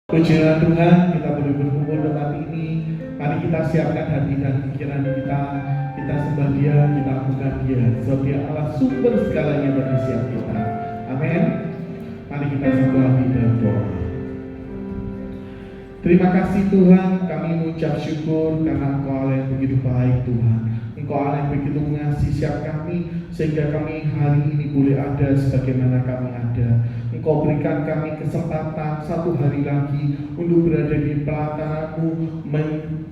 Pujilah Tuhan, kita boleh berkumpul tempat ini. Mari kita siapkan hati dan pikiran kita. Kita sembah Dia, kita agukan Dia, sebab Dia Allah sumber segalanya bagi setiap kita. Amin. Mari kita sembah hati dan doa. Terima kasih Tuhan, kami mengucap syukur karena Engkau Allah yang begitu baik Tuhan. Engkau Allah yang begitu mengasihi setiap kami, sehingga kami hari ini boleh ada sebagaimana kami ada. Engkau berikan kami kesempatan satu hari lagi untuk berada di pelataran-Mu,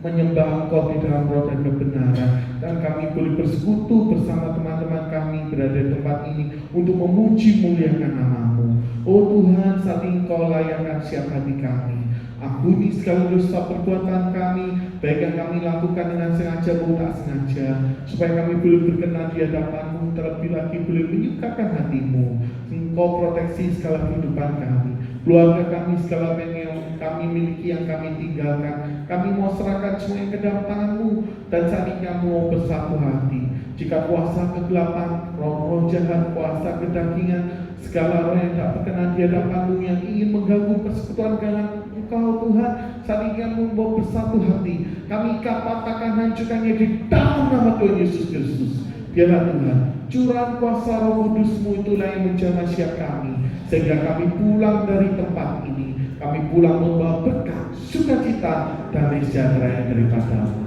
menyembah Engkau di dalam roh dan kebenaran. Dan kami boleh bersekutu bersama teman-teman kami berada di tempat ini untuk memuji muliakan nama-Mu. Oh Tuhan, saat ini Engkau layankan setiap hati kami. Ampuni segala dosa perbuatan kami, baik yang kami lakukan dengan sengaja maupun tak sengaja, supaya kami boleh berkenan di hadapan-Mu, terlebih lagi boleh menyukakan hati-Mu. Engkau proteksi segala kehidupan kami, keluarga kami, segala yang kami miliki, yang kami tinggalkan. Kami mau serahkan semuanya ke dalam tangan-Mu, dan saat ini kami mau bersatu hati. Jika kuasa kegelapan, roh-roh jahat, kuasa kedagingan, segala roh yang tak berkenan di hadapan-Mu, yang ingin mengganggu persekutuan dengan Engkau Tuhan, saat ini kami mau bersatu hati. Kami patahkan, hancurkannya di dalam nama Tuhan Yesus Kristus. Biarlah Tuhan, curahan kuasa Roh Kudus-Mu itulah yang menjamah setiap kami, sehingga kami pulang dari tempat ini. Kami pulang membawa berkat, sukacita, dan sejahtera yang daripada-Mu.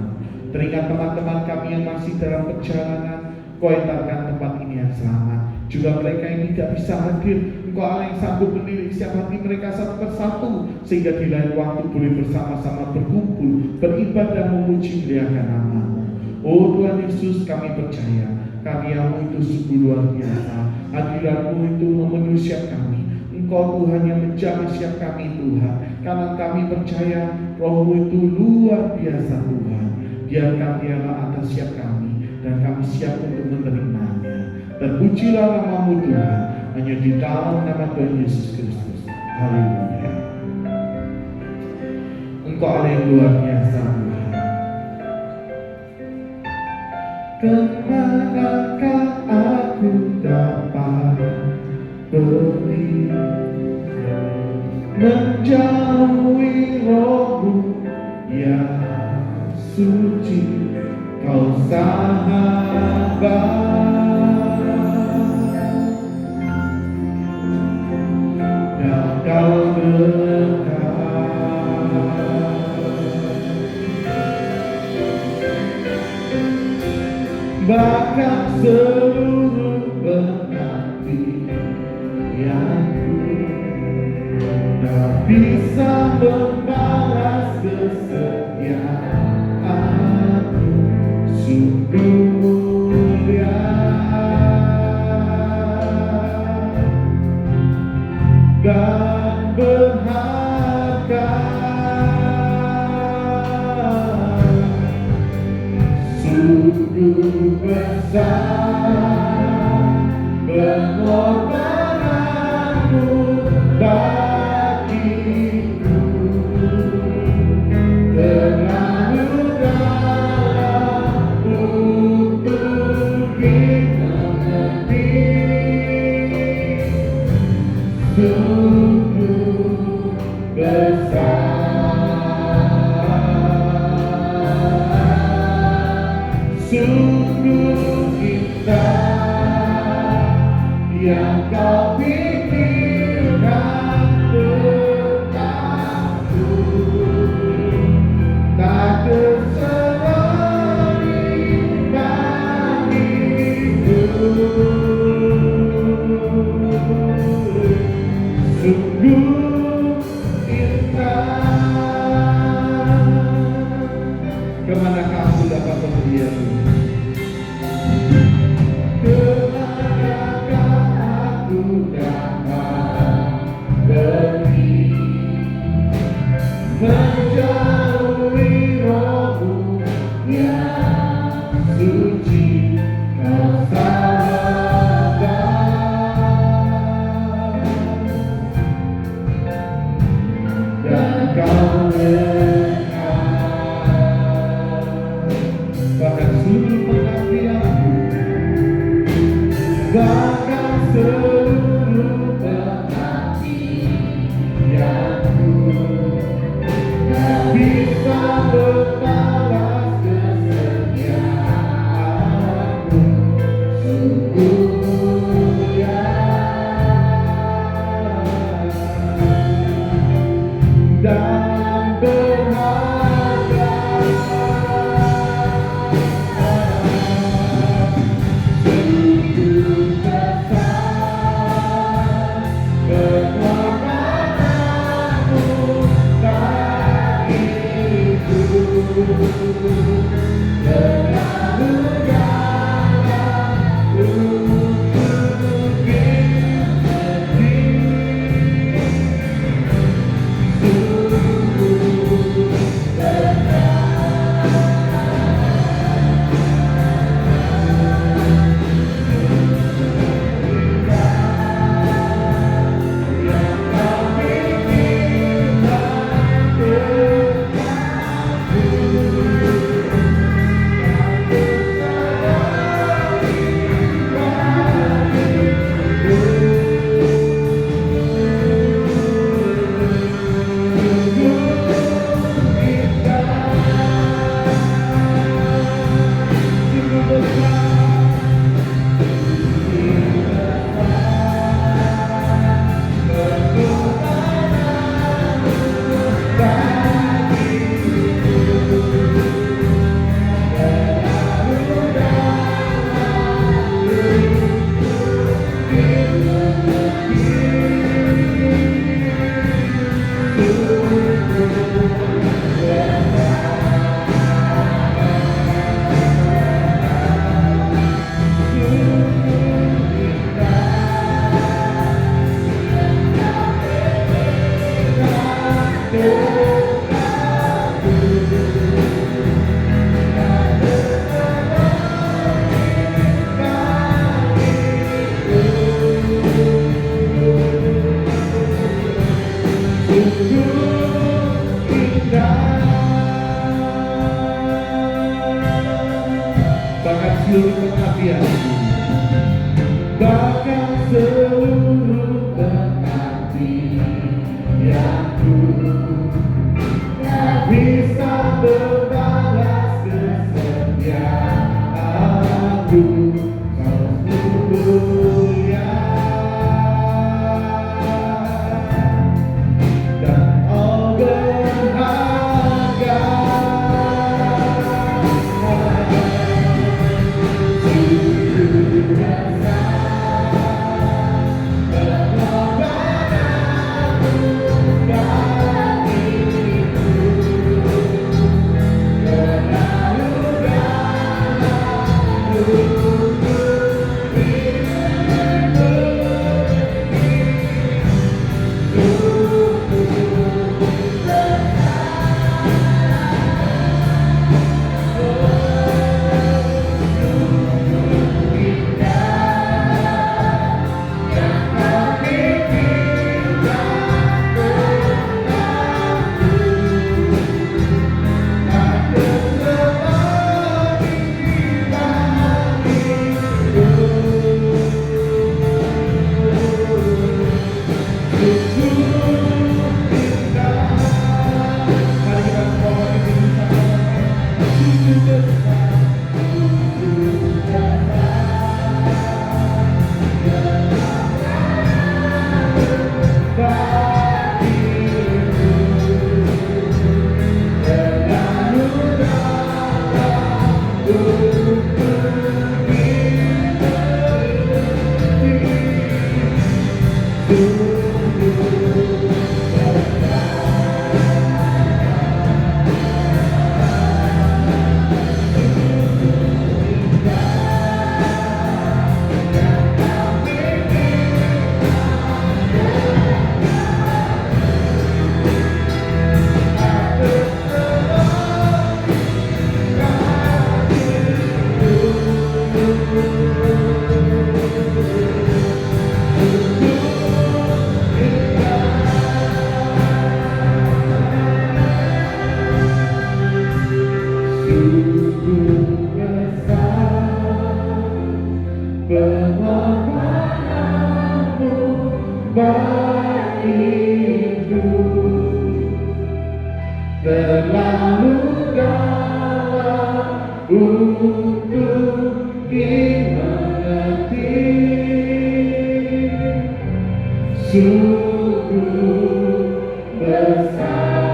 Teringat teman-teman kami yang masih dalam perjalanan, Kau entarkan tempat ini yang selamat. Juga mereka yang tidak bisa hadir, Engkau Allah yang sanggup menilik setiap hati mereka satu persatu, sehingga di lain waktu boleh bersama-sama berkumpul, beribadah, memuji muliakan nama-Mu. Oh Tuhan Yesus, kami percaya karya-Mu itu sungguh luar biasa, hadirat-Mu itu memenuhi setiap kami. Engkau Tuhan yang menjaga setiap kami Tuhan, karena kami percaya Roh-Mu itu luar biasa Tuhan. Biarkan Dialah atas setiap kami, dan kami siap untuk menerimanya. Terpujilah nama-Mu Tuhan, hanya di dalam nama Tuhan Yesus Kristus. Haleluya. Engkau Allah yang luar biasa Tuhan. Kemanakah aku dapat pergi, menjauhi Roh-Mu yang suci, Kau sahabat dan Kau dekat. Bahkan seluruh pengabdianku tak bisa membalas kesetiaan-Mu. Sungguh mulia dan berharga, sungguh besar pengorbanan-Mu bagiku, terlalu dalam untuk dimengerti. Sungguh besar, sungguh indah yang Kau pikirkan tentangku, tak terselami bagiku. Sungguh indah. Kemanakah aku dapat pergi? Kemanakah aku dapat pergi, menjauhi Roh-Mu yang suci, Kau sahabat dan Kau dekat. Bahkan seluruh pengabdianku, bahkan seluruh pengabdianku dan berharga. Sungguh besar pengorbananmu bagiku, terlalu dalam untuk dimengerti. Sungguh bahkan seluruh pengabdianku, bahkan seluruh pengabdianku, tak bisa berbalas kesetiaanku. Kau mulia dan berharga. Terlalu dalam untuk dimengerti. Sungguh besar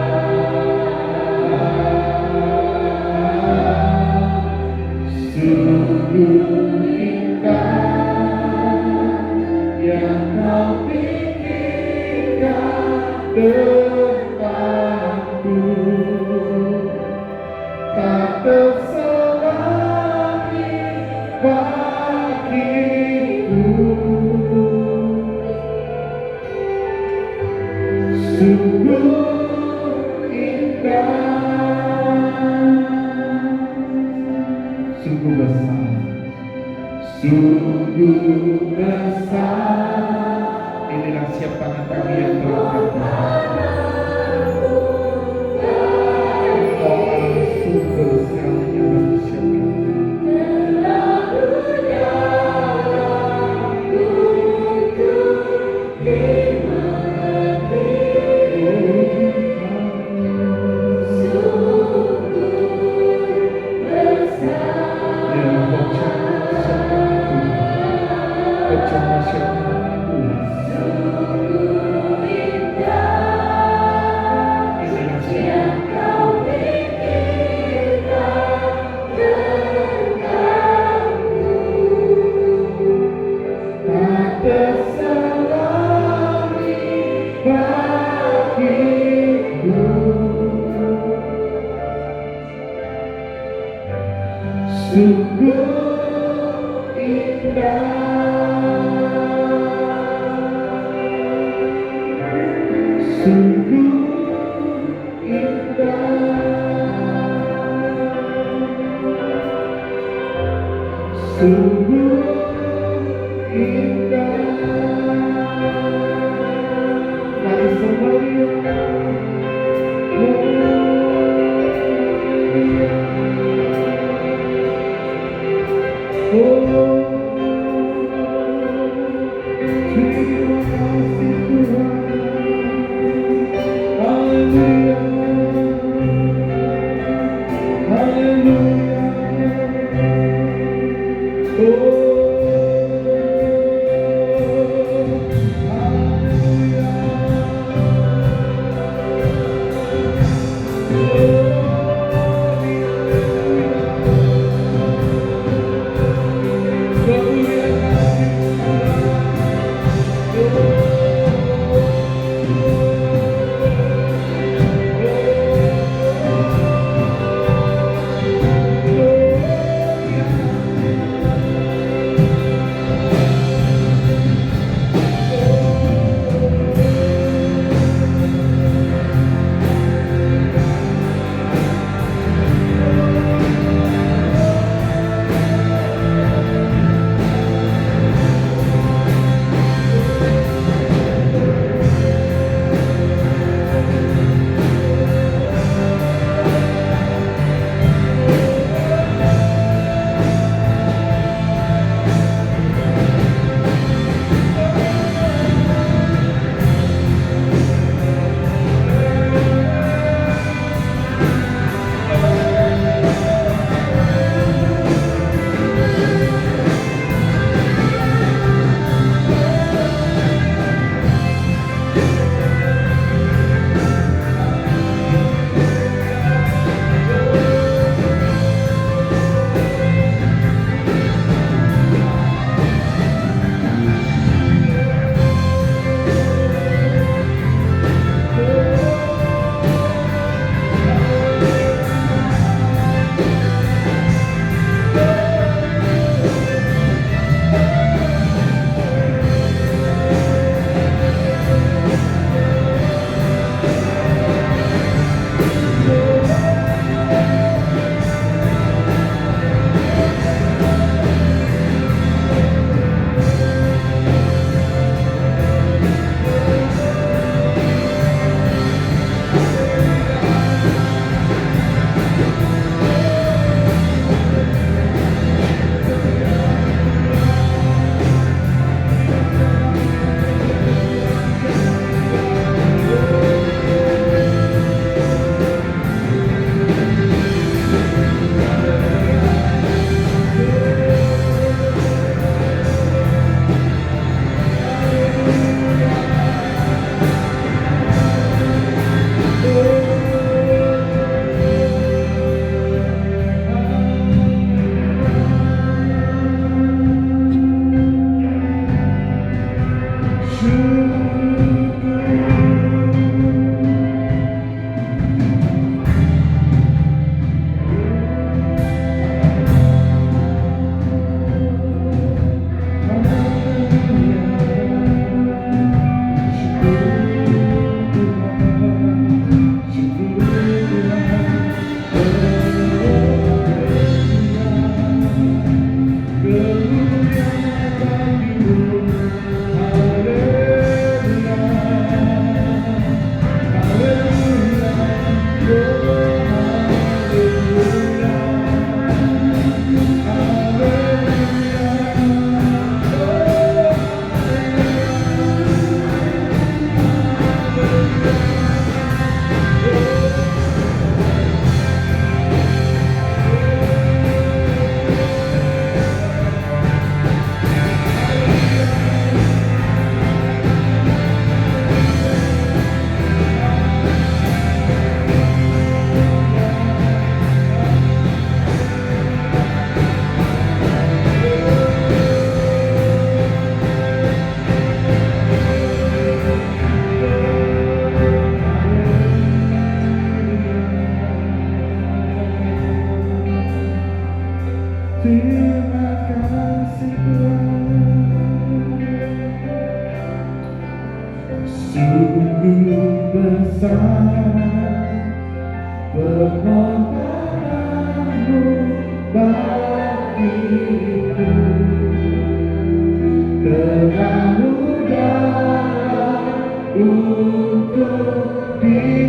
Sungguh besar. Inilah siap tangan kami yang terangkat Tuhan. Engkau adalah sumber segalanya bagi siap kami. Sungguh indah, sungguh indah, sungguh indah. Mari semua Oh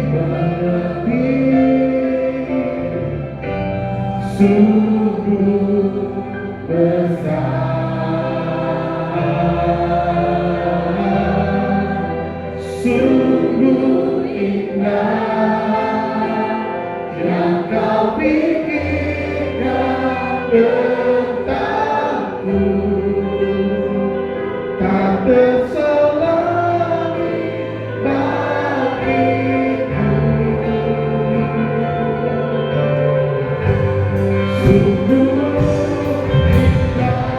mengerti sungguh besar, sungguh indah yang kau pikirkan tentangku, tak terselami bagiku. Sungguh indah.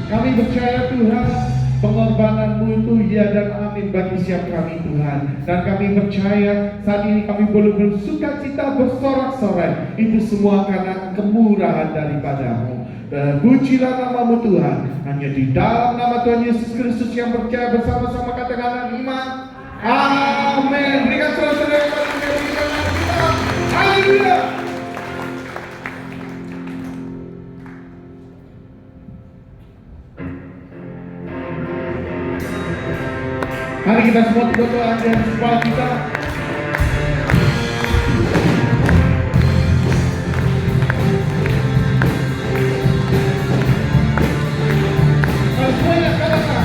Kami percaya Tuhan, pengorbananmu itu ya dan amin bagi setiap kami Tuhan. Dan kami percaya saat ini kami boleh bersuka cita bersorak-sorai. Itu semua karena kemurahan daripadamu. Dan pujilah namamu Tuhan. Hanya di dalam nama Tuhan Yesus Kristus yang percaya bersama-sama katakan iman. Amin. Berikan saudara-saudara yang paling kita. Haleluya. Mari kita semua tutup doa dan kepala kita. Mari semuanya katakan.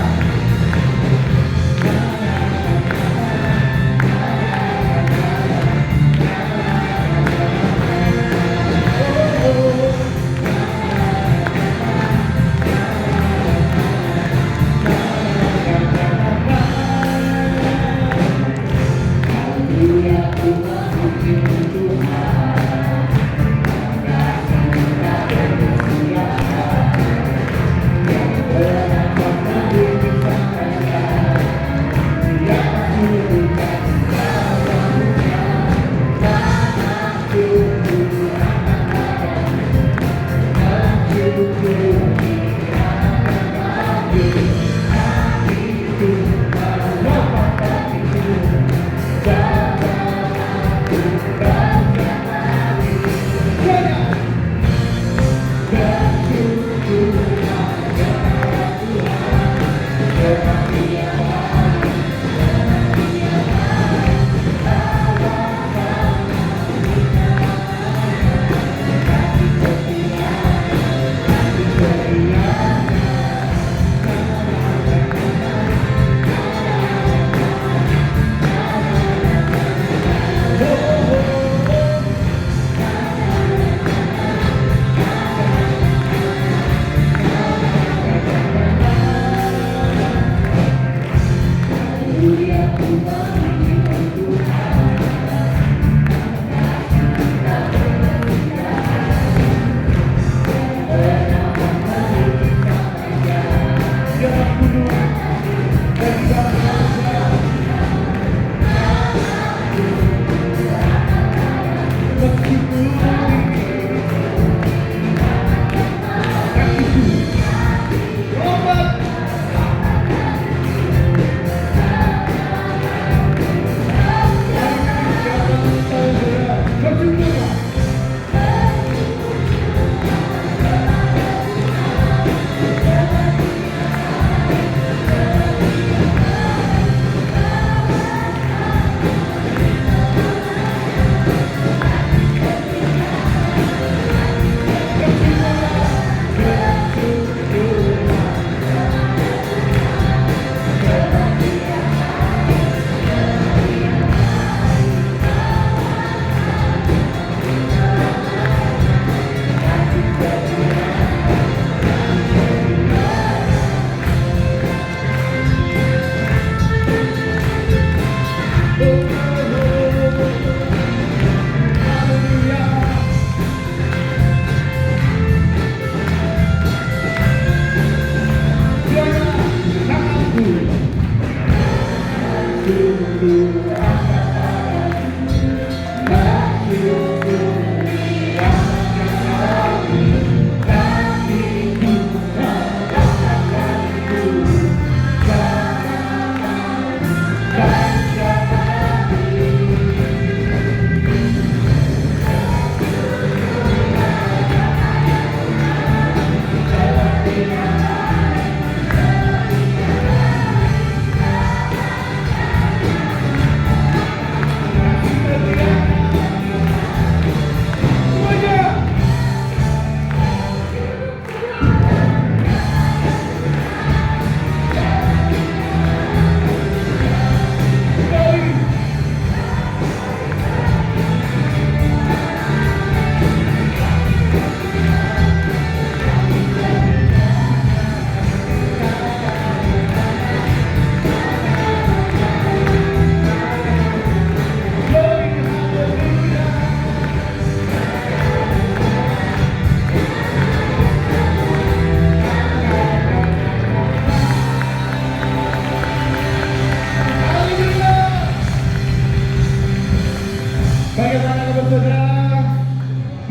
Bagaimana kabar saudara?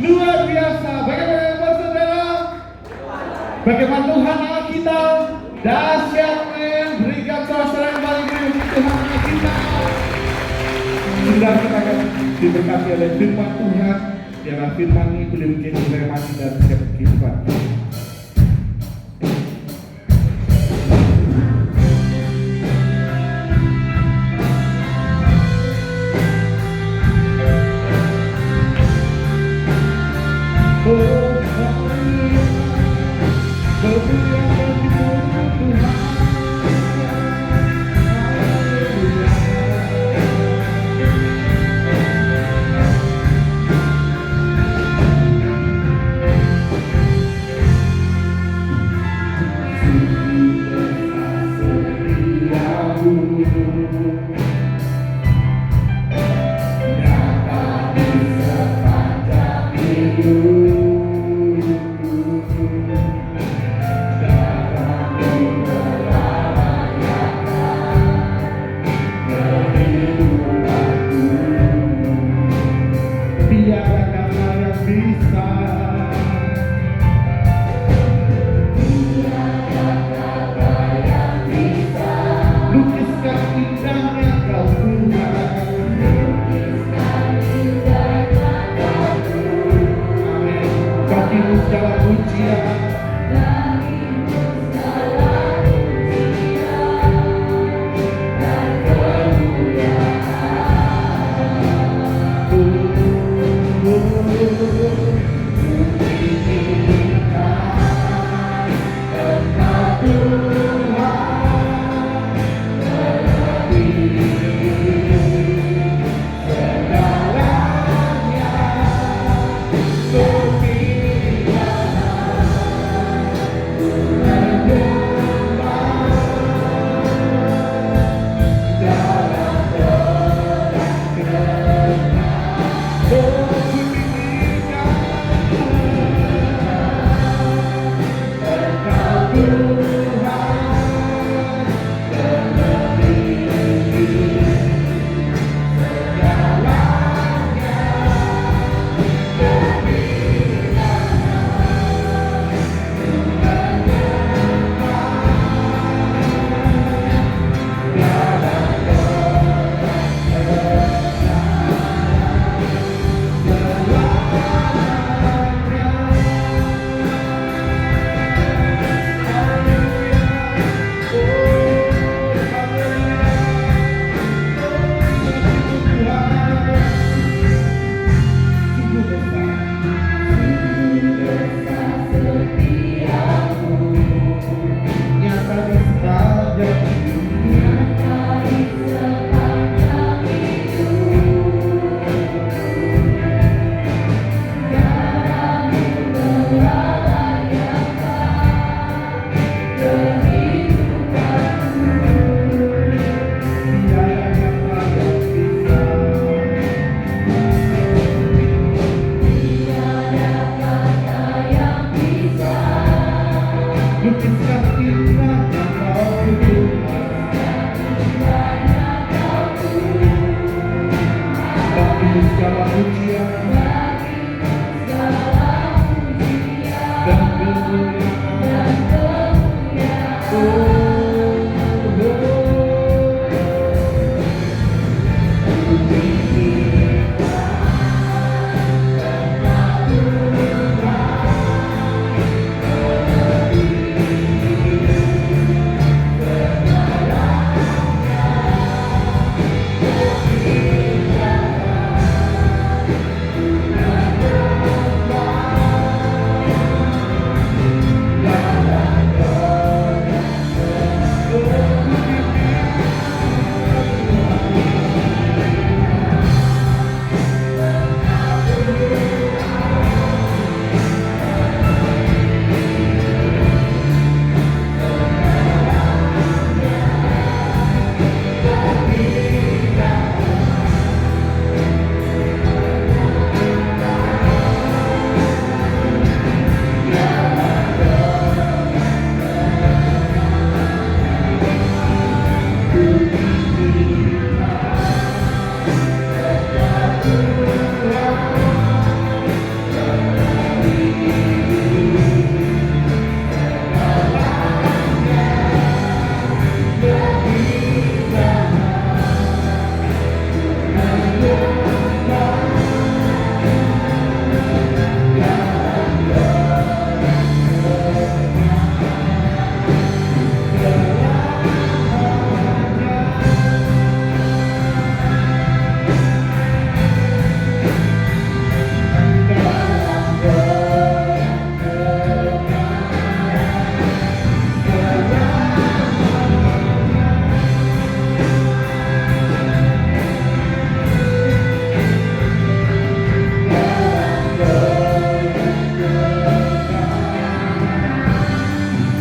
Luar biasa. Bagaimana kabar saudara? Bagaimana Tuhan Allah kita? Dahsyat men. Berikan suasana yang paling beri untuk Tuhan Allah kita. Sudah kita akan diberkati oleh firman Tuhan. Biarlah firman ini boleh menjadi remati dalam setiap kehidupan.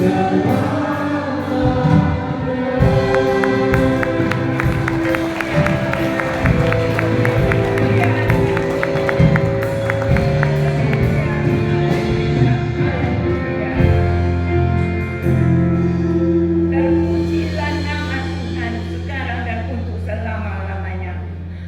Terpujilah nama Tuhan sekarang dan untuk selama-lamanya.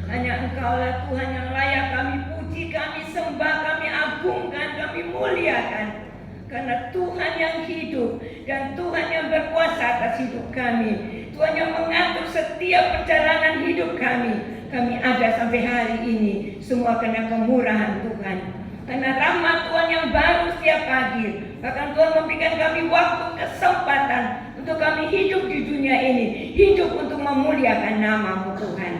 Hanya Engkaulah Tuhan yang layak kami puji, kami sembah, kami agungkan, kami muliakan. Karena Tuhan yang hidup dan Tuhan yang berkuasa atas hidup kami. Tuhan yang mengatur setiap perjalanan hidup kami. Kami ada sampai hari ini semua karena kemurahan Tuhan. Karena rahmat Tuhan yang baru setiap pagi. Bahkan Tuhan memberikan kami waktu, kesempatan untuk kami hidup di dunia ini. Hidup untuk memuliakan nama-Mu Tuhan.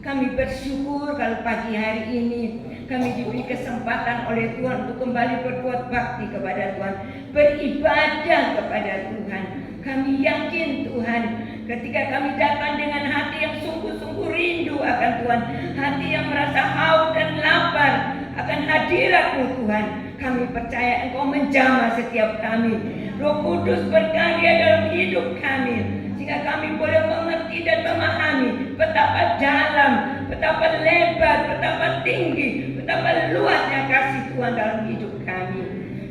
Kami bersyukur kalau pagi hari ini kami diberi kesempatan oleh Tuhan untuk kembali berbuat bakti kepada Tuhan, beribadah kepada Tuhan. Kami yakin Tuhan, ketika kami datang dengan hati yang sungguh-sungguh rindu akan Tuhan, hati yang merasa haus dan lapar akan hadirat-Mu Tuhan, kami percaya Engkau menjamah setiap kami. Roh Kudus berkarya dalam hidup kami, sehingga kami boleh mengerti dan memahami betapa dalam, betapa lebar, betapa tinggi, betapa luasnya kasih Tuhan dalam hidup kami.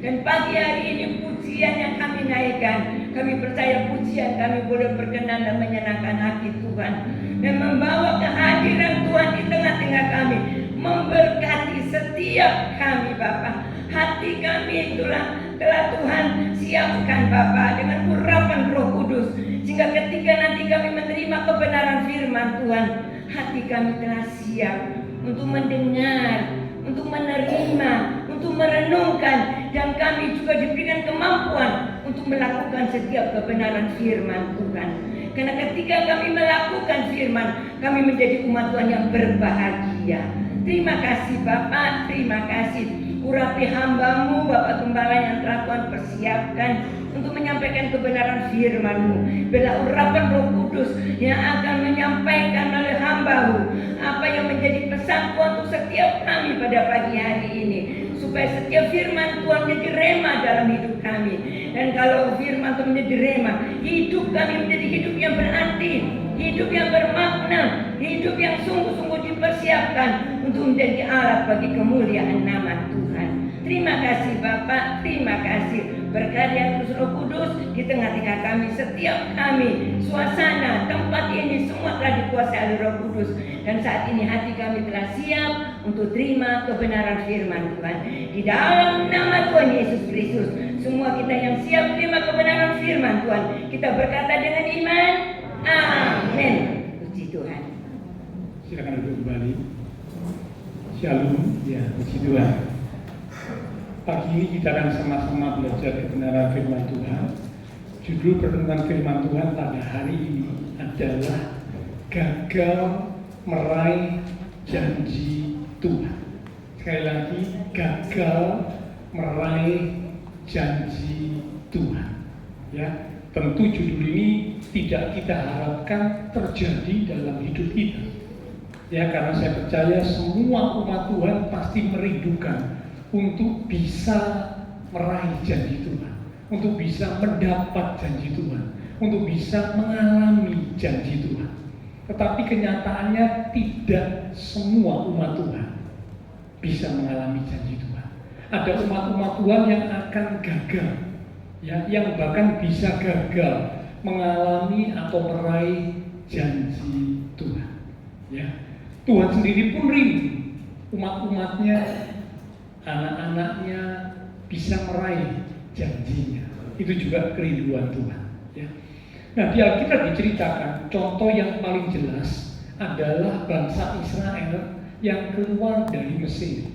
Dan pagi hari ini pujian yang kami naikkan, kami percaya pujian kami boleh berkenan dan menyenangkan hati Tuhan, dan membawa kehadiran Tuhan di tengah-tengah kami, memberkati setiap kami Bapa. Hati kami itulah telah Tuhan siapkan Bapa dengan urapan Roh Kudus, sehingga ketika nanti kami menerima kebenaran firman Tuhan, hati kami telah siap untuk mendengar, untuk menerima, untuk merenungkan, dan kami juga diberikan kemampuan untuk melakukan setiap kebenaran firman Tuhan. Karena ketika kami melakukan firman, kami menjadi umat Tuhan yang berbahagia. Terima kasih Bapak, terima kasih. Urapi hamba-Mu Bapak Gembala yang telah Tuhan persiapkan untuk menyampaikan kebenaran firman-Mu. Bila urapan Roh Kudus yang akan menyampaikan oleh hamba-Mu apa yang menjadi pesan Tuhan untuk setiap kami pada pagi hari ini, supaya setiap firman Tuhan menjadi rema dalam hidup kami. Dan kalau firman Tuhan menjadi rema, hidup kami menjadi hidup yang berarti, hidup yang bermakna, hidup yang sungguh-sungguh dipersiapkan untuk menjadi alat bagi kemuliaan nama Tuhan. Terima kasih Bapak, terima kasih. Berkarya terus Roh Kudus di tengah-tengah kami, setiap kami, suasana, tempat ini semua telah dikuasai oleh Roh Kudus. Dan saat ini hati kami telah siap untuk terima kebenaran firman Tuhan. Di dalam nama Tuhan Yesus Kristus, semua kita yang siap terima kebenaran firman Tuhan, kita berkata dengan iman, amin. Puji Tuhan. Silakan duduk kembali. Shalom, ya, puji Tuhan. Pagi ini kita akan sama-sama belajar kebenaran firman Tuhan. Judul pertemuan firman Tuhan pada hari ini adalah gagal meraih janji Tuhan. Sekali lagi, gagal meraih janji Tuhan. Ya, tentu judul ini tidak kita harapkan terjadi dalam hidup kita. Ya, karena saya percaya semua umat Tuhan pasti merindukan untuk bisa meraih janji Tuhan, untuk bisa mendapat janji Tuhan, untuk bisa mengalami janji Tuhan. Tetapi kenyataannya tidak semua umat Tuhan bisa mengalami janji Tuhan. Ada umat-umat Tuhan yang akan gagal, ya, yang bahkan bisa gagal mengalami atau meraih janji Tuhan. Ya, Tuhan sendiri pun rindu umat-umatnya, anak-anaknya bisa meraih janjinya. Itu juga kerinduan Tuhan. Ya. Nah, di Alkitab diceritakan contoh yang paling jelas adalah bangsa Israel yang keluar dari Mesir.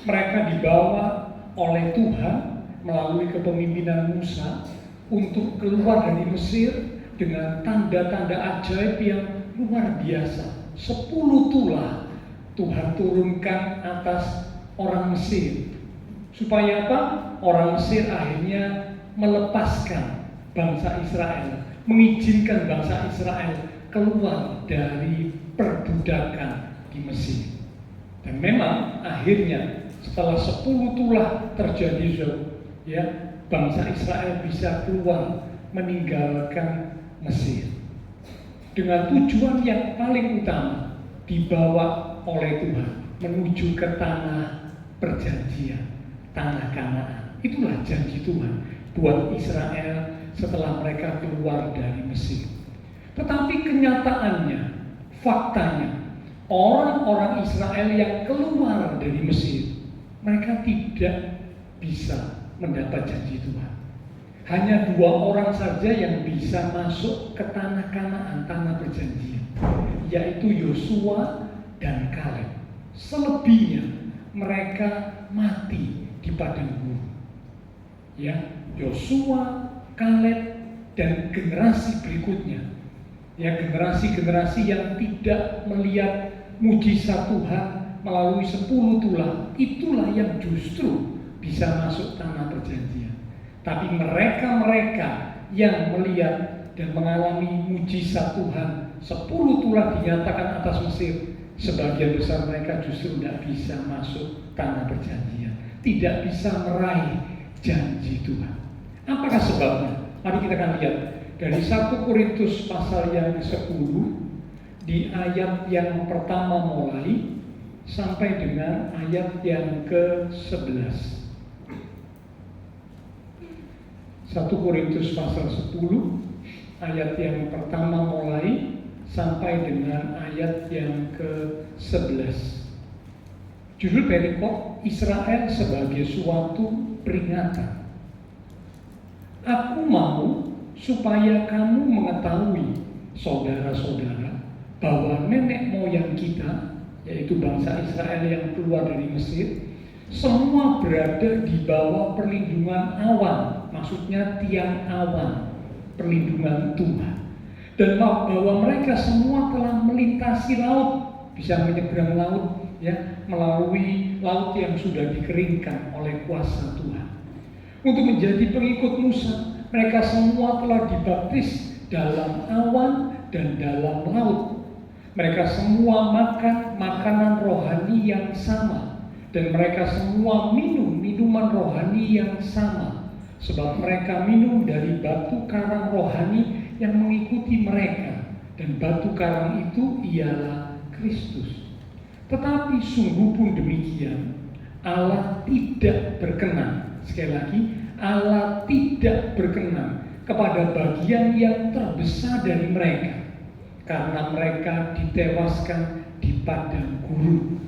Mereka dibawa oleh Tuhan melalui kepemimpinan Musa untuk keluar dari Mesir dengan tanda-tanda ajaib yang luar biasa. 10 tulah Tuhan turunkan atas orang Mesir, supaya apa? Orang Mesir akhirnya melepaskan bangsa Israel, mengizinkan bangsa Israel keluar dari perbudakan di Mesir. Dan memang akhirnya setelah 10 tulah terjadi, ya, bangsa Israel bisa keluar meninggalkan Mesir dengan tujuan yang paling utama, dibawa oleh Tuhan menuju ke tanah perjanjian, tanah Kanaan. Itulah janji Tuhan buat Israel setelah mereka keluar dari Mesir. Tetapi kenyataannya, faktanya, orang-orang Israel yang keluar dari Mesir, mereka tidak bisa mendapat janji Tuhan. Hanya 2 orang saja yang bisa masuk ke tanah Kanaan, tanah perjanjian, yaitu Yosua dan Kaleb. Selebihnya mereka mati di padang gurun. Ya, Yosua, Kaleb, dan generasi berikutnya, ya, generasi-generasi yang tidak melihat mujizat Tuhan melalui 10 tulah, itulah yang justru bisa masuk tanah perjanjian. Tapi mereka-mereka yang melihat dan mengalami mujizat Tuhan, 10 tulah dinyatakan atas Mesir, sebagian besar mereka justru tidak bisa masuk tanah perjanjian, tidak bisa meraih janji Tuhan. Apakah sebabnya? Mari kita akan lihat dari 1 Korintus pasal yang ke-10 di ayat yang pertama mulai sampai dengan ayat yang ke-11. 1 Korintus pasal 10 ayat yang pertama mulai sampai dengan ayat yang ke-11. Judul perikop Israel sebagai suatu peringatan. Aku mau supaya kamu mengetahui, saudara-saudara, bahwa nenek moyang kita, yaitu bangsa Israel yang keluar dari Mesir, semua berada di bawah perlindungan awan, maksudnya tiang awan, perlindungan Tuhan. Dan bahwa mereka semua telah melintasi laut, bisa menyeberang laut, ya, melalui laut yang sudah dikeringkan oleh kuasa Tuhan. Untuk menjadi pengikut Musa, mereka semua telah dibaptis dalam awan dan dalam laut. Mereka semua makan makanan rohani yang sama, dan mereka semua minum minuman rohani yang sama, sebab mereka minum dari batu karang rohani yang mengikuti mereka, dan batu karang itu ialah Kristus. Tetapi sungguh pun demikian, Allah tidak berkenan, sekali lagi, Allah tidak berkenan kepada bagian yang terbesar dari mereka, karena mereka ditewaskan di padang gurun.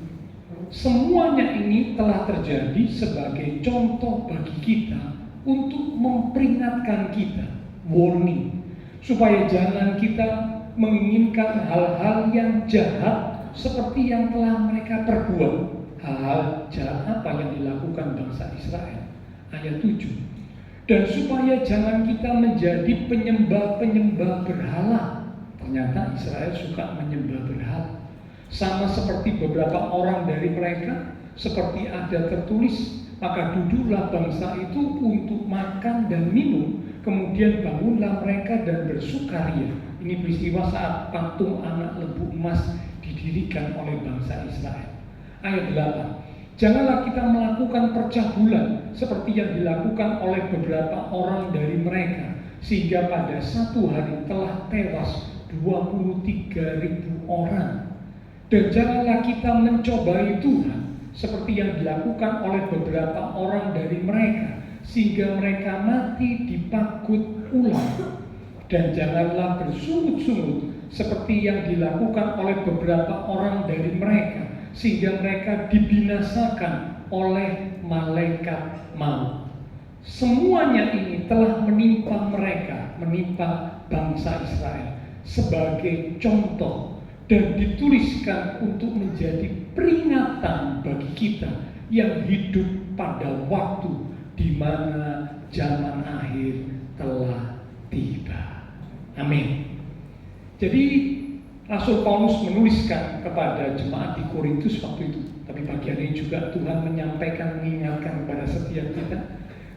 Semuanya ini telah terjadi sebagai contoh bagi kita untuk memperingatkan kita, warning, supaya jangan kita menginginkan hal-hal yang jahat seperti yang telah mereka perbuat. Hal-hal jahat apa yang dilakukan bangsa Israel? Ayat 7. Dan supaya jangan kita menjadi penyembah-penyembah berhala. Ternyata Israel suka menyembah berhala. Sama seperti beberapa orang dari mereka, seperti ada tertulis, maka duduklah bangsa itu untuk makan dan minum, kemudian bangunlah mereka dan bersukaria. Ini peristiwa saat patung anak lembu emas didirikan oleh bangsa Israel. Ayat 8. Janganlah kita melakukan percabulan seperti yang dilakukan oleh beberapa orang dari mereka, sehingga pada satu hari telah tewas 23.000 orang. Dan janganlah kita mencobai Tuhan seperti yang dilakukan oleh beberapa orang dari mereka, sehingga mereka mati dipagut ular. Dan janganlah bersungut-sungut seperti yang dilakukan oleh beberapa orang dari mereka, sehingga mereka dibinasakan oleh malaikat maut. Semuanya ini telah menimpa mereka, menimpa bangsa Israel sebagai contoh, dan dituliskan untuk menjadi peringatan bagi kita yang hidup pada waktu di mana zaman akhir telah tiba. Amin. Jadi Rasul Paulus menuliskan kepada jemaat di Korintus waktu itu, tapi bagian ini juga Tuhan menyampaikan, mengingatkan kepada setiap kita,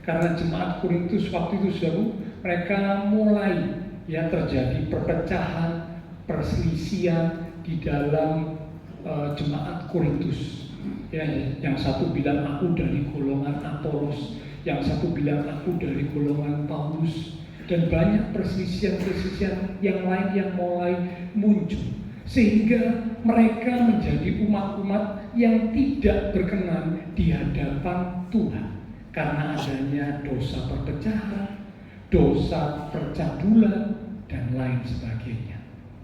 karena jemaat Korintus waktu itu sudah mereka mulai terjadi perpecahan, perselisihan di dalam jemaat Korintus. Yang satu bilang aku dari golongan Apolos, yang satu bilang aku dari golongan Paulus, dan banyak perselisihan-perselisihan yang lain yang mulai muncul, sehingga mereka menjadi umat-umat yang tidak berkenan di hadapan Tuhan karena adanya dosa perpecahan, dosa percabulan, dan lain sebagainya.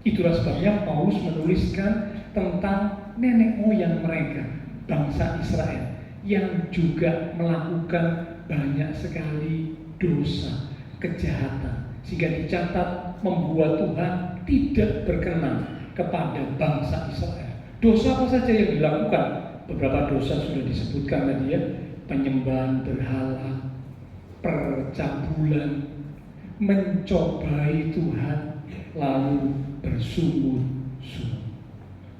Itulah sebabnya Paulus menuliskan tentang nenek moyang mereka, bangsa Israel, yang juga melakukan banyak sekali dosa, kejahatan, sehingga dicatat membuat Tuhan tidak berkenan kepada bangsa Israel. Dosa apa saja yang dilakukan? Beberapa dosa sudah disebutkan tadi ya, penyembahan berhala, percabulan, mencobai Tuhan, lalu bersungut-sungut.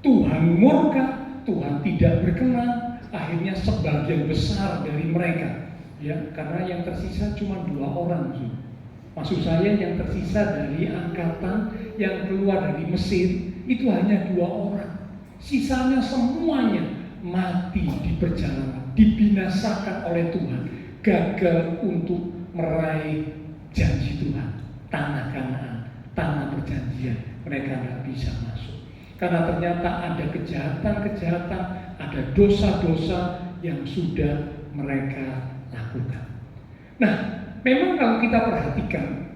Tuhan murka, Tuhan tidak berkenan, akhirnya sebagian besar dari mereka, ya, karena yang tersisa cuma 2 orang. Maksud saya yang tersisa dari angkatan yang keluar dari Mesir itu hanya 2 orang. Sisanya semuanya mati di perjalanan, dibinasakan oleh Tuhan, gagal untuk meraih janji Tuhan, tanah Kanaan, tanah perjanjian. Mereka nggak bisa masuk karena ternyata ada kejahatan-kejahatan, ada dosa-dosa yang sudah mereka lakukan. Nah, memang kalau kita perhatikan,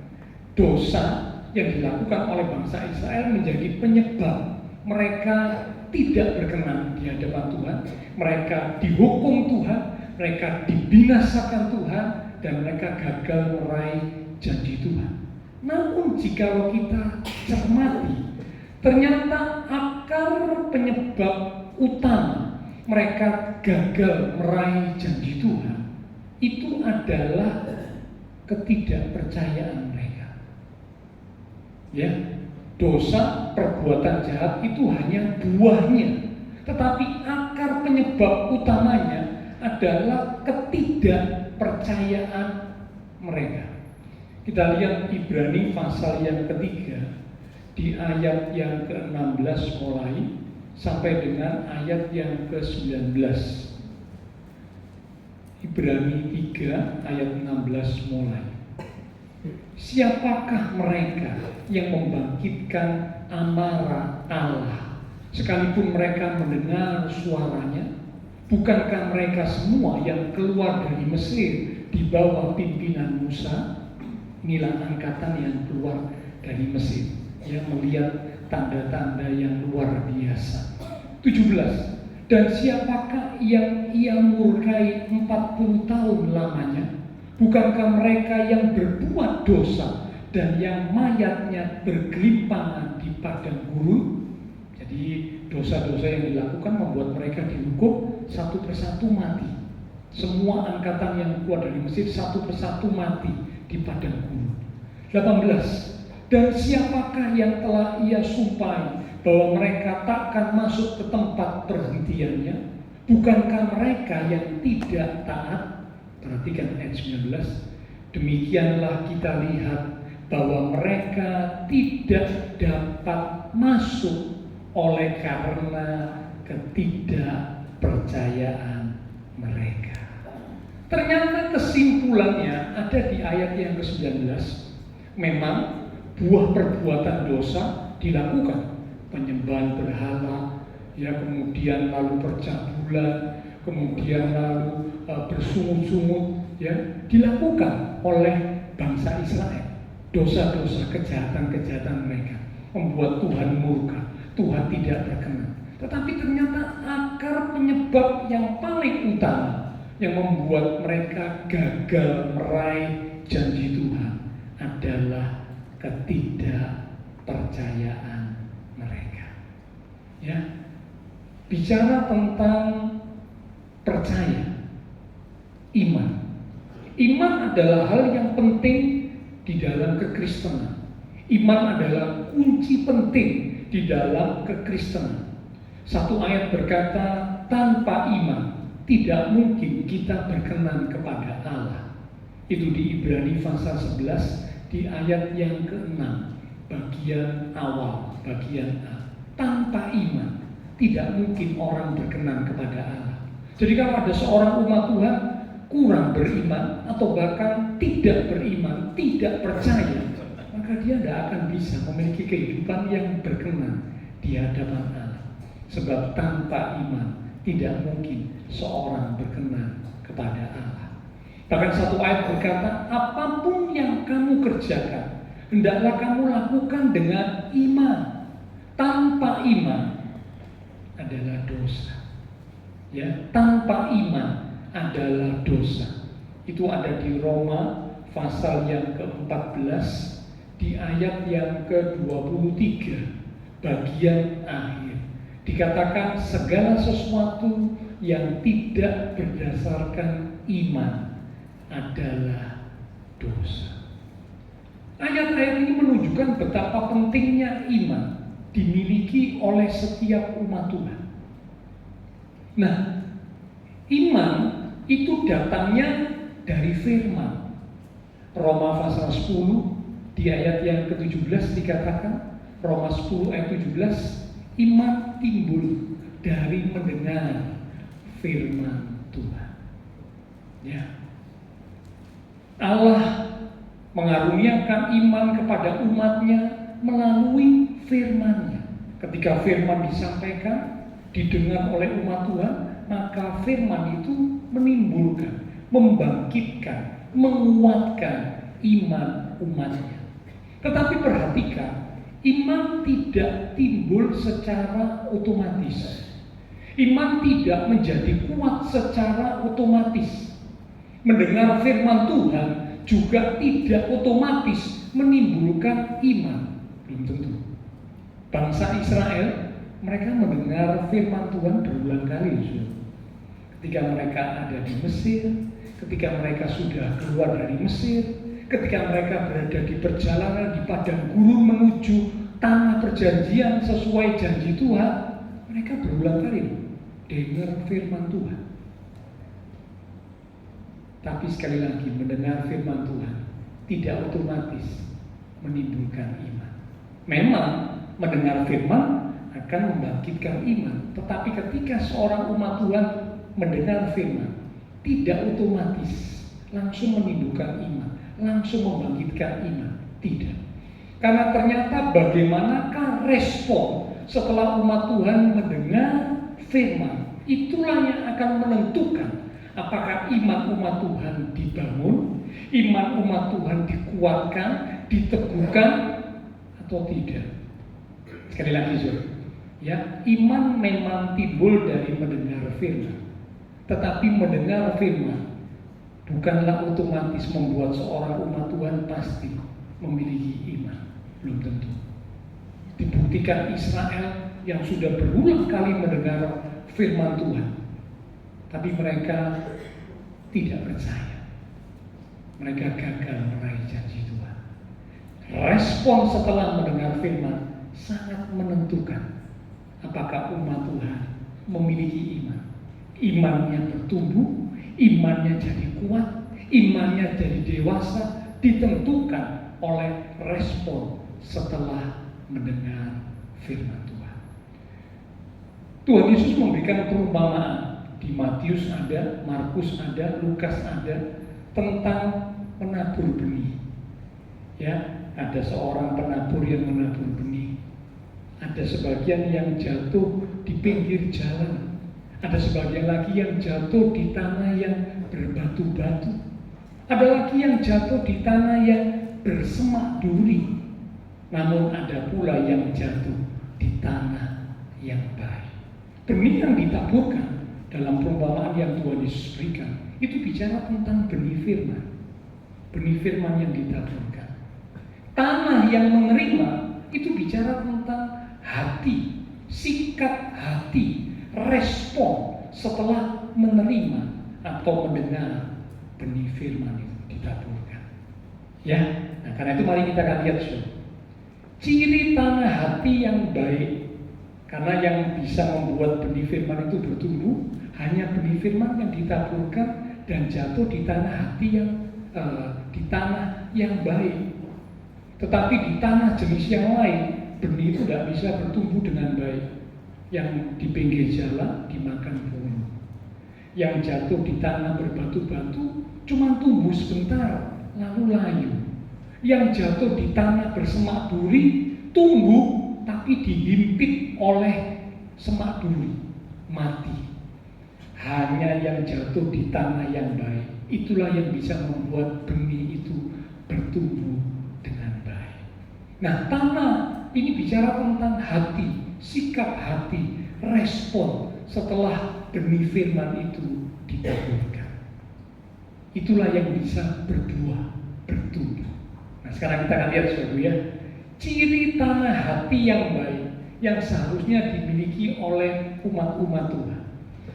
dosa yang dilakukan oleh bangsa Israel menjadi penyebab mereka tidak berkenan di hadapan Tuhan, mereka dihukum Tuhan, mereka dibinasakan Tuhan, dan mereka gagal meraih janji Tuhan. Namun jika kita cermati, ternyata akar penyebab utama mereka gagal meraih janji Tuhan itu adalah ketidakpercayaan mereka. Ya, dosa, perbuatan jahat itu hanya buahnya, tetapi akar penyebab utamanya adalah ketidakpercayaan mereka. Kita lihat Ibrani pasal yang ketiga, di ayat yang ke-16 mulai sampai dengan ayat yang ke-19. Ibrani 3 ayat 16 mulai. Siapakah mereka yang membangkitkan amarah Allah sekalipun mereka mendengar suaranya? Bukankah mereka semua yang keluar dari Mesir di bawah pimpinan Musa? Inilah angkatan yang keluar dari Mesir, yang melihat tanda-tanda yang luar biasa. 17. Dan siapakah yang ia murkai 40 tahun lamanya? Bukankah mereka yang berbuat dosa dan yang mayatnya bergelimpangan di padang gurun? Jadi dosa-dosa yang dilakukan membuat mereka dihukum satu persatu mati. Semua angkatan yang keluar dari Mesir satu persatu mati di padang gurun. 18. Dan siapakah yang telah ia sumpahi bahwa mereka takkan masuk ke tempat perhentiannya? Bukankah mereka yang tidak taat? Perhatikan ayat 19. Demikianlah kita lihat bahwa mereka tidak dapat masuk oleh karena ketidakpercayaan mereka. Ternyata kesimpulannya ada di ayat yang ke-19. Memang buah perbuatan dosa dilakukan, penyembahan berhala, ya, kemudian lalu percabulan, kemudian lalu bersungut-sungut, ya, dilakukan oleh bangsa Israel. Dosa-dosa, kejahatan-kejahatan mereka membuat Tuhan murka, Tuhan tidak berkenan. Tetapi ternyata akar penyebab yang paling utama yang membuat mereka gagal meraih janji Tuhan adalah ketidakpercayaan mereka. Ya, bicara tentang percaya, iman. Iman adalah hal yang penting di dalam kekristenan. Iman adalah kunci penting di dalam kekristenan. Satu ayat berkata, tanpa iman tidak mungkin kita berkenan kepada Allah. Itu di Ibrani pasal 11 di ayat yang ke-6, bagian awal, bagian A. Tanpa iman tidak mungkin orang berkenan kepada Allah. Jadi kalau ada seorang umat Tuhan kurang beriman, atau bahkan tidak beriman, tidak percaya, maka dia tidak akan bisa memiliki kehidupan yang berkenan di hadapan Allah. Sebab tanpa iman tidak mungkin seorang berkenan kepada Allah. Bahkan satu ayat berkata, apapun yang kamu kerjakan, hendaklah kamu lakukan dengan iman. Tanpa iman adalah dosa. Ya, tanpa iman adalah dosa. Itu ada di Roma pasal yang ke-14 di ayat yang ke-23 bagian akhir. Dikatakan segala sesuatu yang tidak berdasarkan iman adalah dosa. Ayat-ayat ini menunjukkan betapa pentingnya iman dimiliki oleh setiap umat Tuhan. Nah, iman itu datangnya dari firman. Roma pasal 10 di ayat yang ke-17 dikatakan, Roma 10 ayat 17, iman timbul dari mendengar firman Tuhan. Ya. Allah mengaruniakan iman kepada umatnya melalui firman-Nya. Ketika firman disampaikan, didengar oleh umat Tuhan, maka firman itu menimbulkan, membangkitkan, menguatkan iman umatnya. Tetapi perhatikan, iman tidak timbul secara otomatis. Iman tidak menjadi kuat secara otomatis. Mendengar firman Tuhan juga tidak otomatis menimbulkan iman. Belum tentu. Bangsa Israel, mereka mendengar firman Tuhan berulang kali. Ketika mereka ada di Mesir, ketika mereka sudah keluar dari Mesir, ketika mereka berada di perjalanan di padang gurun menuju tanah perjanjian sesuai janji Tuhan, mereka berulang kali dengar firman Tuhan. Tapi sekali lagi, mendengar firman Tuhan tidak otomatis menimbulkan iman. Memang mendengar firman akan membangkitkan iman, tetapi ketika seorang umat Tuhan mendengar firman, tidak otomatis langsung menimbulkan iman, langsung membangkitkan iman. Tidak. Karena ternyata bagaimanakah respon setelah umat Tuhan mendengar firman, itulah yang akan menentukan apakah iman umat Tuhan dibangun, iman umat Tuhan dikuatkan, diteguhkan, atau tidak. Sekali lagi, ya, iman memang timbul dari mendengar firman. Tetapi mendengar firman bukanlah otomatis membuat seorang umat Tuhan pasti memiliki iman. Belum tentu. Dibuktikan Israel yang sudah berulang kali mendengar firman Tuhan, tapi mereka tidak percaya. Mereka gagal meraih janji Tuhan. Respon setelah mendengar firman sangat menentukan apakah umat Tuhan memiliki iman. Imannya bertumbuh, imannya jadi kuat, imannya jadi dewasa, ditentukan oleh respon setelah mendengar firman Tuhan. Tuhan Yesus memberikan perumpamaan. Di Matius ada, Markus ada, Lukas ada, tentang penabur benih. Ya, ada seorang penabur yang menabur benih. Ada sebagian yang jatuh di pinggir jalan. Ada sebagian lagi yang jatuh di tanah yang berbatu-batu. Ada lagi yang jatuh di tanah yang bersemak duri. Namun ada pula yang jatuh di tanah yang baik. Benih yang ditaburkan dalam perumpamaan yang Tuhan Yesus berikan itu bicara tentang benih firman. Benih firman yang ditaburkan. Tanah yang menerima itu bicara tentang hati, sikap hati, respon setelah menerima atau mendengar benih firman itu ditaburkan. Ya, nah karena itu mari kita akan lihat ciri tanah hati yang baik. Karena yang bisa membuat benih firman itu bertumbuh hanya benih firman yang ditaburkan dan jatuh di tanah hati yang baik. Tetapi di tanah jenis yang lain, benih itu tidak bisa bertumbuh dengan baik. Yang di pinggir jalan dimakan burung, yang jatuh di tanah berbatu-batu cuma tumbuh sebentar lalu layu. Yang jatuh di tanah bersemak duri tumbuh tapi dihimpit oleh semak duri, mati. Hanya yang jatuh di tanah yang baik, itulah yang bisa membuat benih itu bertumbuh dengan baik. Nah, tanah ini bicara tentang hati, sikap hati, respon setelah benih firman itu ditaburkan. Itulah yang bisa berbuah, bertumbuh. Nah, sekarang kita akan lihat saudara ya, ciri tanah hati yang baik yang seharusnya dimiliki oleh umat-umat Tuhan.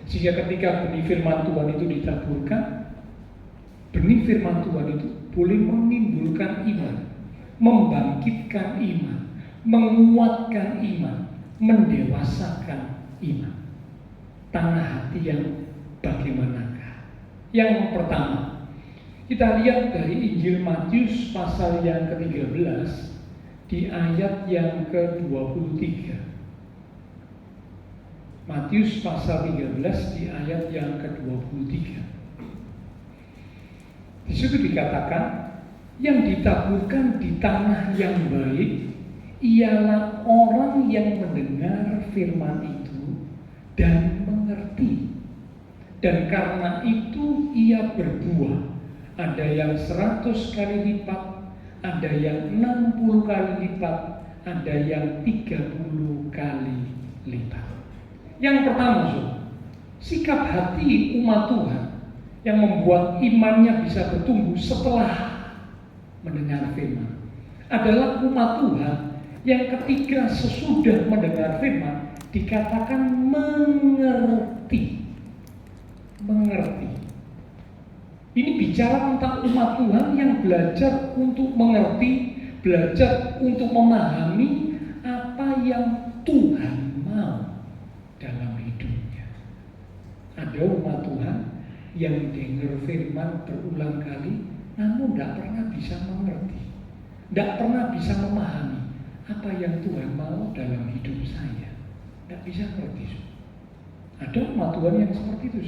Sehingga ketika benih firman Tuhan itu ditaburkan, benih firman Tuhan itu boleh menimbulkan iman, membangkitkan iman, menguatkan iman, mendewasakan iman. Tanah hati yang bagaimanakah? Yang pertama, kita lihat dari Injil Matius pasal yang ke-13 di ayat yang ke-23. Matius pasal 13 di ayat yang ke-23. Di situ dikatakan, yang ditaburkan di tanah yang baik ialah orang yang mendengar firman itu dan mengerti. Dan karena itu ia berbuah. Ada yang 100 kali lipat, ada yang 60 kali lipat, ada yang 30 kali lipat. Yang pertama, sikap hati umat Tuhan yang membuat imannya bisa bertumbuh setelah mendengar firman adalah umat Tuhan yang ketika sesudah mendengar firman dikatakan mengerti. Mengerti. Ini bicara tentang umat Tuhan yang belajar untuk mengerti, belajar untuk memahami apa yang Tuhan mau dalam hidupnya. Ada umat Tuhan yang dengar firman berulang kali, namun tidak pernah bisa mengerti, tidak pernah bisa memahami apa yang Tuhan mau dalam hidup saya. Tidak bisa mengerti. Ada umat Tuhan yang seperti itu.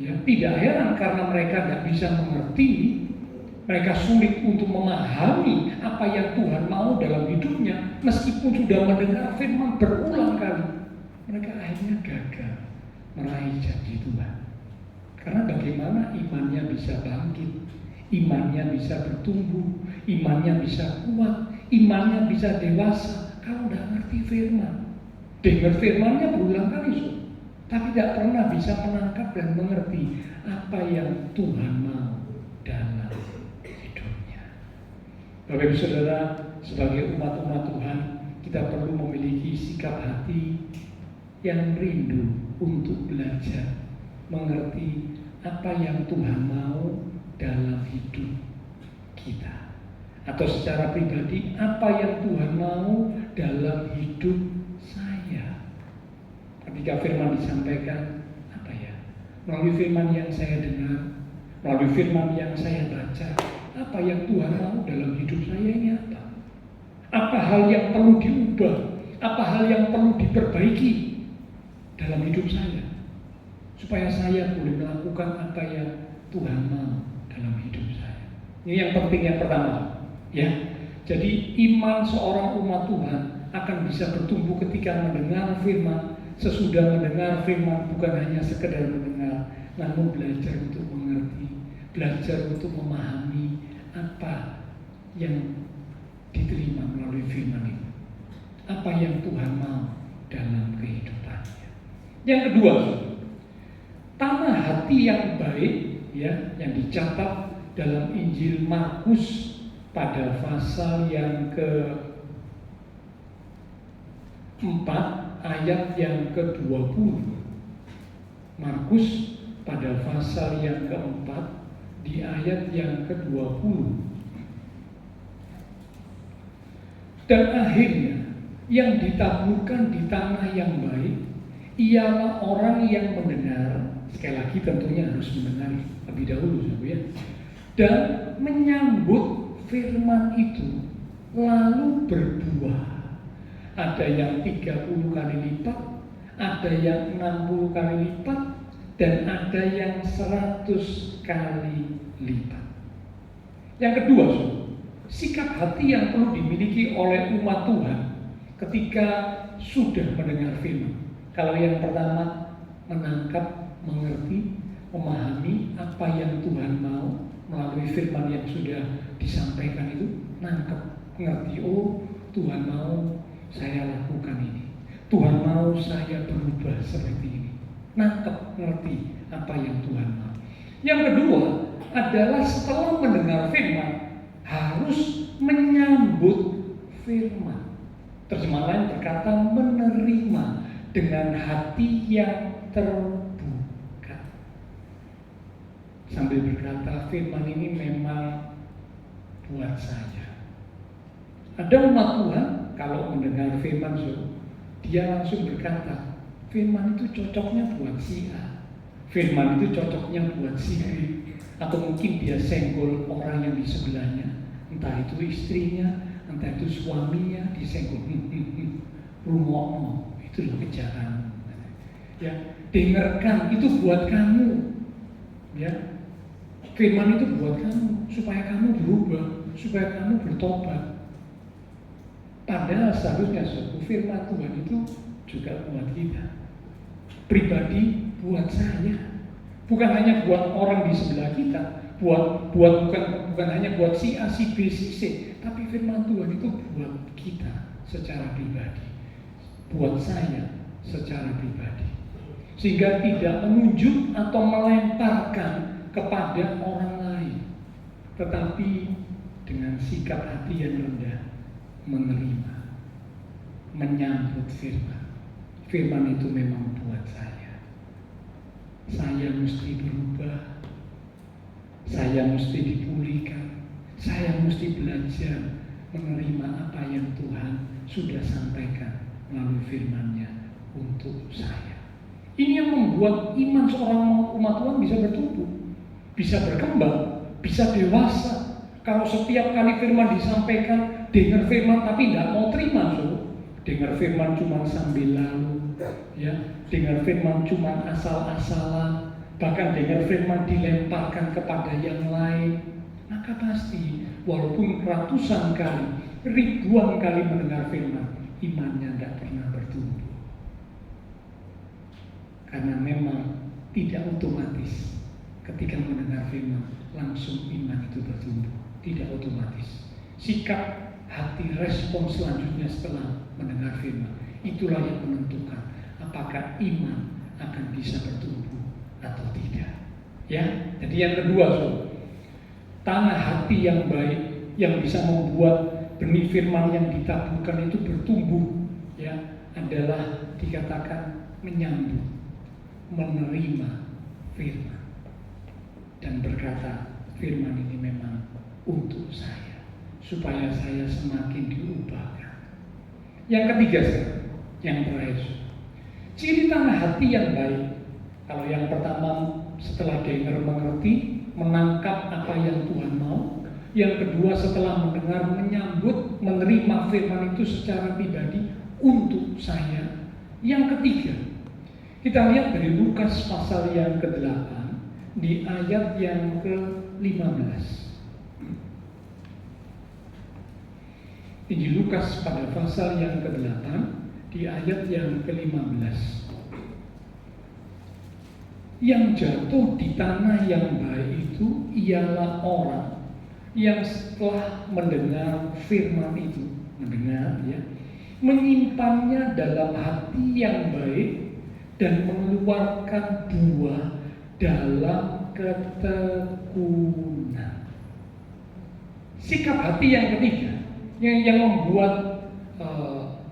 Ya, tidak heran karena mereka tidak bisa mengerti, mereka sulit untuk memahami apa yang Tuhan mau dalam hidupnya, meskipun sudah mendengar firman berulang kali, mereka akhirnya gagal meraih janji Tuhan. Karena bagaimana imannya bisa bangkit, imannya bisa bertumbuh, imannya bisa kuat, imannya bisa dewasa kalau tidak ngerti firman. Dengar firmannya berulang kali, tapi tidak pernah bisa menangkap dan mengerti apa yang Tuhan mau dalam hidupnya. Bapak Ibu Saudara, sebagai umat-umat Tuhan, kita perlu memiliki sikap hati yang rindu untuk belajar, mengerti apa yang Tuhan mau dalam hidup kita. Atau secara pribadi, apa yang Tuhan mau dalam hidup saya. Ketika firman disampaikan, apa ya? Melalui firman yang saya dengar, melalui firman yang saya baca, apa yang Tuhan mau dalam hidup saya ini apa? Apa hal yang perlu diubah? Apa hal yang perlu diperbaiki dalam hidup saya? Supaya saya boleh melakukan apa yang Tuhan mau dalam hidup saya. Ini yang penting yang pertama, ya. Jadi iman seorang umat Tuhan akan bisa bertumbuh ketika mendengar firman. Sesudah mendengar firman, bukan hanya sekedar mendengar, namun belajar untuk mengerti, belajar untuk memahami apa yang diterima melalui firman itu, apa yang Tuhan mau dalam kehidupannya. Yang kedua, tanah hati yang baik, ya, yang dicatat dalam Injil Markus pada pasal yang ke-4 ayat yang ke-20. Markus pada pasal yang ke-4 di ayat yang ke-20. Dan akhirnya yang ditaburkan di tanah yang baik ialah orang yang mendengar. Sekali lagi tentunya harus mendengar lebih dahulu, ya, dan menyambut firman itu lalu berbuah. Ada yang 30 kali lipat, ada yang 60 kali lipat, dan ada yang 100 kali lipat. Yang kedua, sikap hati yang perlu dimiliki oleh umat Tuhan ketika sudah mendengar firman. Kalau yang pertama, menangkap, mengerti, memahami apa yang Tuhan mau melalui firman yang sudah disampaikan itu, nangkep, mengerti, oh Tuhan mau saya lakukan ini, Tuhan mau saya berubah seperti ini. Nangkep, ngerti apa yang Tuhan mau. Yang kedua adalah setelah mendengar firman harus menyambut firman. Terjemahan lain berkata menerima dengan hati yang terbuka. Sambil berkata firman ini memang buat saya. Ada umat Tuhan kalau mendengar firman dia langsung berkata, firman itu cocoknya buat si A, firman itu cocoknya buat si B, atau mungkin dia senggol orang yang di sebelahnya, entah itu istrinya, entah itu suaminya, disenggol, rumokno, itu loh kejaran. Ya, dengarkan, itu buat kamu. Ya, firman itu buat kamu, supaya kamu berubah, supaya kamu bertobat. Padahal seharusnya firman Tuhan itu juga buat kita pribadi, buat saya, bukan hanya buat orang di sebelah kita, bukan hanya buat si A, si B, si C, tapi firman Tuhan itu buat kita secara pribadi, buat saya secara pribadi, sehingga tidak menunjuk atau melemparkan kepada orang lain, tetapi dengan sikap hati yang rendah menerima, menyambut firman. Firman itu memang buat saya. Saya mesti berubah, saya mesti dipulihkan, saya mesti belajar menerima apa yang Tuhan sudah sampaikan melalui firman-Nya untuk saya. Ini yang membuat iman seorang umat Tuhan bisa bertumbuh, bisa berkembang, bisa dewasa. Kalau setiap kali firman disampaikan, dengar firman tapi tidak mau terima, dengar firman cuma sambil lalu, ya, dengar firman cuma asal-asalan, bahkan dengar firman dilemparkan kepada yang lain, maka pasti walaupun ratusan kali, ribuan kali mendengar firman, imannya tidak pernah bertumbuh. Karena memang tidak otomatis ketika mendengar firman langsung iman itu bertumbuh, tidak otomatis. Sikap hati respon selanjutnya setelah mendengar firman, itulah yang menentukan apakah iman akan bisa bertumbuh atau tidak. Ya, jadi yang kedua, tanah hati yang baik yang bisa membuat benih firman yang ditaburkan itu bertumbuh, ya, adalah dikatakan menyambut, menerima firman dan berkata, firman ini memang untuk saya, supaya saya semakin diubahkan. Yang ketiga, yang terakhir, ciri tanah hati yang baik. Kalau yang pertama setelah dengar mengerti, menangkap apa yang Tuhan mau. Yang kedua setelah mendengar, menyambut, menerima firman itu secara pribadi untuk saya. Yang ketiga, kita lihat dari Lukas pasal yang ke-8 di ayat yang ke-15. Injil Lukas pada pasal yang ke-8 di ayat yang ke-15. Yang jatuh di tanah yang baik itu ialah orang yang setelah mendengar firman itu, menyimpannya dalam hati yang baik dan mengeluarkan buah dalam ketekunan. Sikap hati yang ketiga yang membuat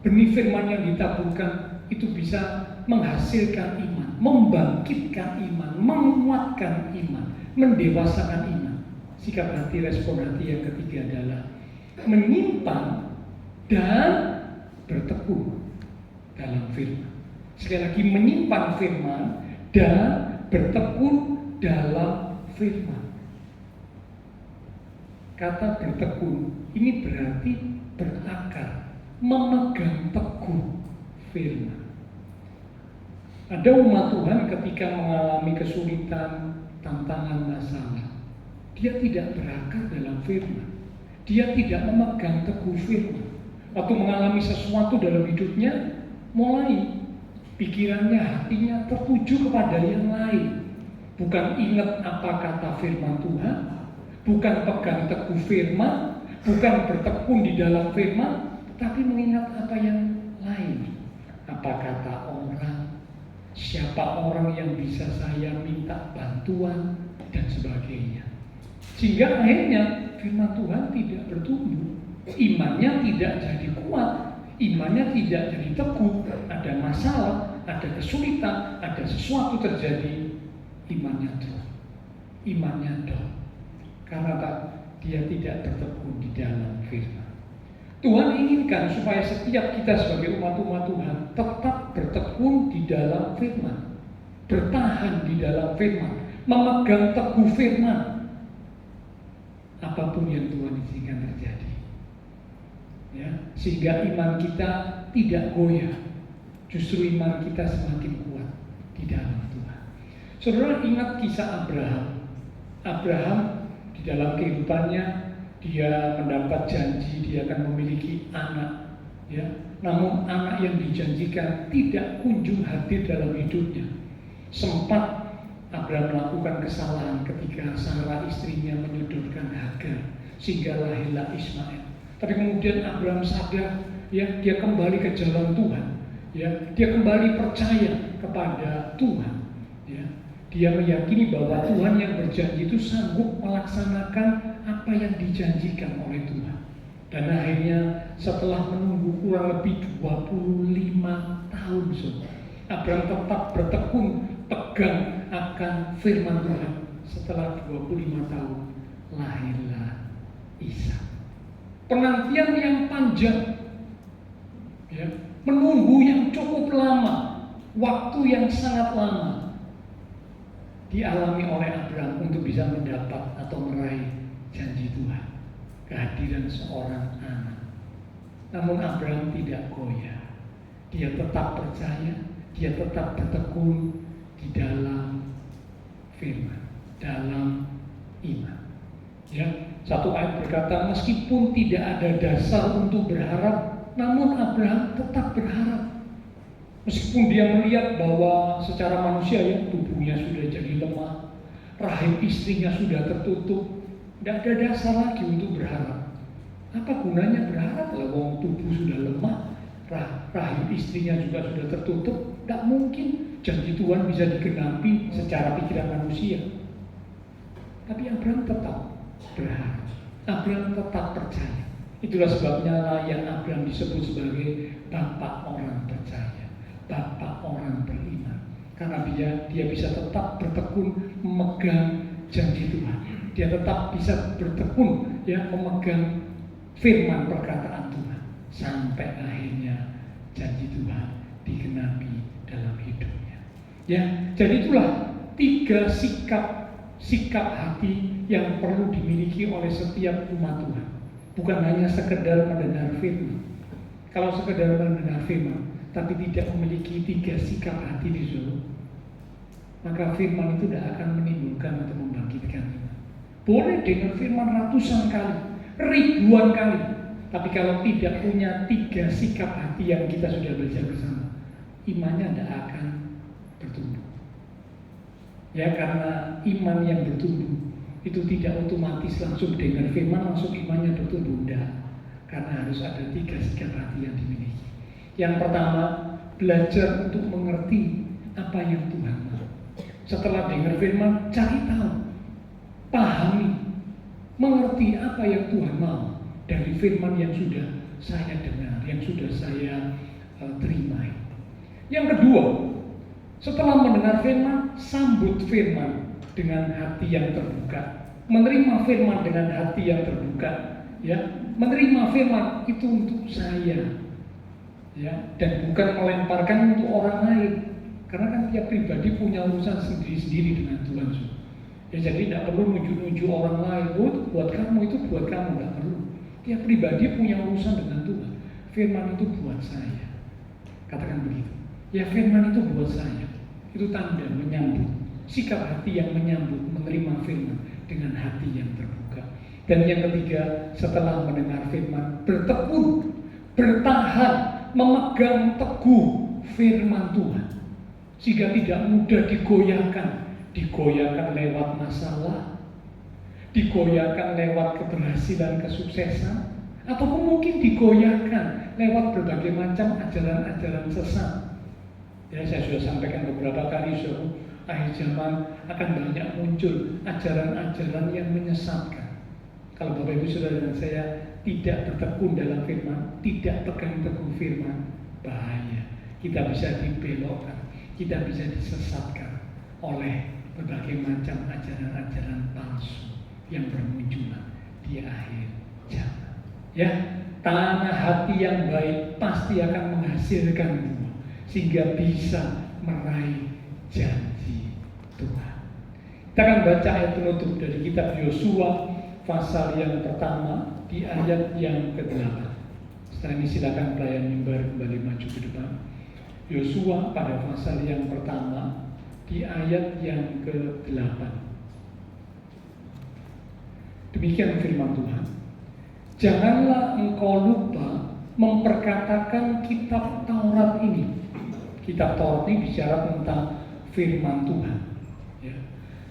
benih firman yang ditaburkan itu bisa menghasilkan iman, membangkitkan iman, menguatkan iman, mendewasakan iman. Sikap hati, respon hati yang ketiga adalah menyimpan dan bertekun dalam firman. Sekali lagi, menyimpan firman dan bertekun dalam firman. Kata bertekun ini berarti berakar, memegang teguh firman. Ada umat Tuhan ketika mengalami kesulitan, tantangan, masalah, dia tidak berakar dalam firman. Dia tidak memegang teguh firman. Waktu mengalami sesuatu dalam hidupnya, mulai pikirannya, hatinya tertuju kepada yang lain. Bukan ingat apa kata firman Tuhan, bukan pegang teguh firman, bukan bertekun di dalam firman, tapi mengingat apa yang lain. Apa kata orang, siapa orang yang bisa saya minta bantuan, dan sebagainya. Sehingga akhirnya firman Tuhan tidak bertumbuh, imannya tidak jadi kuat, imannya tidak jadi teguh. Ada masalah, ada kesulitan, ada sesuatu terjadi, imannya drop, imannya down. Karena dia tidak bertekun di dalam firman. Tuhan inginkan supaya setiap kita sebagai umat-umat Tuhan tetap bertekun di dalam firman, bertahan di dalam firman, memegang teguh firman, apapun yang Tuhan izinkan terjadi, ya, sehingga iman kita tidak goyah, justru iman kita semakin kuat di dalam Tuhan. Saudara ingat kisah Abraham. Abraham di dalam kehidupannya dia mendapat janji dia akan memiliki anak, ya. Namun anak yang dijanjikan tidak kunjung hadir dalam hidupnya. Sempat Abraham melakukan kesalahan ketika Sarah istrinya menyodorkan Hagar sehingga lahirlah Ismail. Tapi kemudian Abraham sadar, ya, dia kembali ke jalan Tuhan, ya, dia kembali percaya kepada Tuhan, ya. Dia meyakini bahwa Tuhan yang berjanji itu sanggup melaksanakan apa yang dijanjikan oleh Tuhan. Dan akhirnya setelah menunggu kurang lebih 25 tahun, Abraham tetap bertekun tegang akan firman Tuhan. Setelah 25 tahun lahirlah Ishak. Penantian yang panjang, ya, menunggu yang cukup lama, waktu yang sangat lama dialami oleh Abraham untuk bisa mendapat atau meraih janji Tuhan, kehadiran seorang anak. Namun Abraham tidak goyah. Dia tetap percaya, dia tetap bertekun di dalam firman, dalam iman. Ya, satu ayat berkata, meskipun tidak ada dasar untuk berharap, namun Abraham tetap berharap. Meskipun dia melihat bahwa secara manusia, ya, tubuhnya sudah jadi lemah, rahim istrinya sudah tertutup, tidak ada dasar lagi untuk berharap. Apa gunanya berharap kalau tubuh sudah lemah, rahim istrinya juga sudah tertutup? Tidak mungkin janji Tuhan bisa digenapi secara pikiran manusia. Tapi Abraham tetap berharap, Abraham tetap percaya. Itulah sebabnya layak Abraham disebut sebagai bapak orang percaya, bapak orang beriman. Karena dia bisa tetap bertekun memegang janji Tuhan. Dia tetap bisa bertekun, ya, memegang firman perkataan Tuhan sampai akhirnya janji Tuhan digenapi dalam hidupnya. Ya, jadi itulah 3 sikap hati yang perlu dimiliki oleh setiap umat Tuhan. Bukan hanya sekedar mendengar firman. Kalau sekedar mendengar firman tapi tidak memiliki 3 sikap hati di situ, maka firman itu tidak akan menimbulkan atau membangkitkan iman. Boleh dengar firman ratusan kali, ribuan kali, tapi kalau tidak punya 3 sikap hati yang kita sudah belajar bersama, imannya tidak akan bertumbuh. Ya, karena iman yang bertumbuh itu tidak otomatis langsung dengar firman langsung imannya bertumbuh, tidak. Karena harus ada 3 sikap hati yang dimiliki. Yang pertama, belajar untuk mengerti apa yang Tuhan mau. Setelah dengar firman, cari tahu, pahami, mengerti apa yang Tuhan mau dari firman yang sudah saya dengar, yang sudah saya terima. Yang kedua, setelah mendengar firman, sambut firman dengan hati yang terbuka, menerima firman dengan hati yang terbuka, ya, menerima firman itu untuk saya, ya, dan bukan melemparkan untuk orang lain, karena kan tiap pribadi punya urusan sendiri-sendiri dengan Tuhan. Ya, jadi tidak perlu nuju-nuju orang lain, buat kamu itu buat kamu, tidak perlu. Tiap pribadi punya urusan dengan Tuhan. Firman itu buat saya, katakan begitu. Ya, firman itu buat saya. Itu tanda menyambut. Sikap hati yang menyambut, menerima firman dengan hati yang terbuka. Dan yang ketiga, setelah mendengar firman, bertekun, bertahan, memegang teguh firman Tuhan. Sehingga tidak mudah digoyahkan lewat masalah, digoyahkan lewat keberhasilan, kesuksesan, ataupun mungkin digoyahkan lewat berbagai macam ajaran-ajaran sesat. Ya, saya sudah sampaikan beberapa kali, akhir zaman akan banyak muncul ajaran-ajaran yang menyesatkan. Kalau Bapak Ibu Saudara dan saya tidak bertekun dalam firman, tidak pegang teguh firman, bahaya. Kita bisa dibelokkan, kita bisa disesatkan oleh berbagai macam ajaran-ajaran palsu yang bermunculan di akhir zaman. Ya, tanah hati yang baik pasti akan menghasilkan buah sehingga bisa meraih janji Tuhan. Kita akan baca ayat penutup dari kitab Yosua pasal yang pertama di ayat yang ke-8. Setelah ini silakan pelayan mimbar kembali maju ke depan. Yosua pada pasal yang pertama di ayat yang ke-8. Demikian firman Tuhan. Janganlah engkau lupa memperkatakan kitab Taurat ini. Kitab Taurat ini bicara tentang firman Tuhan. Ya.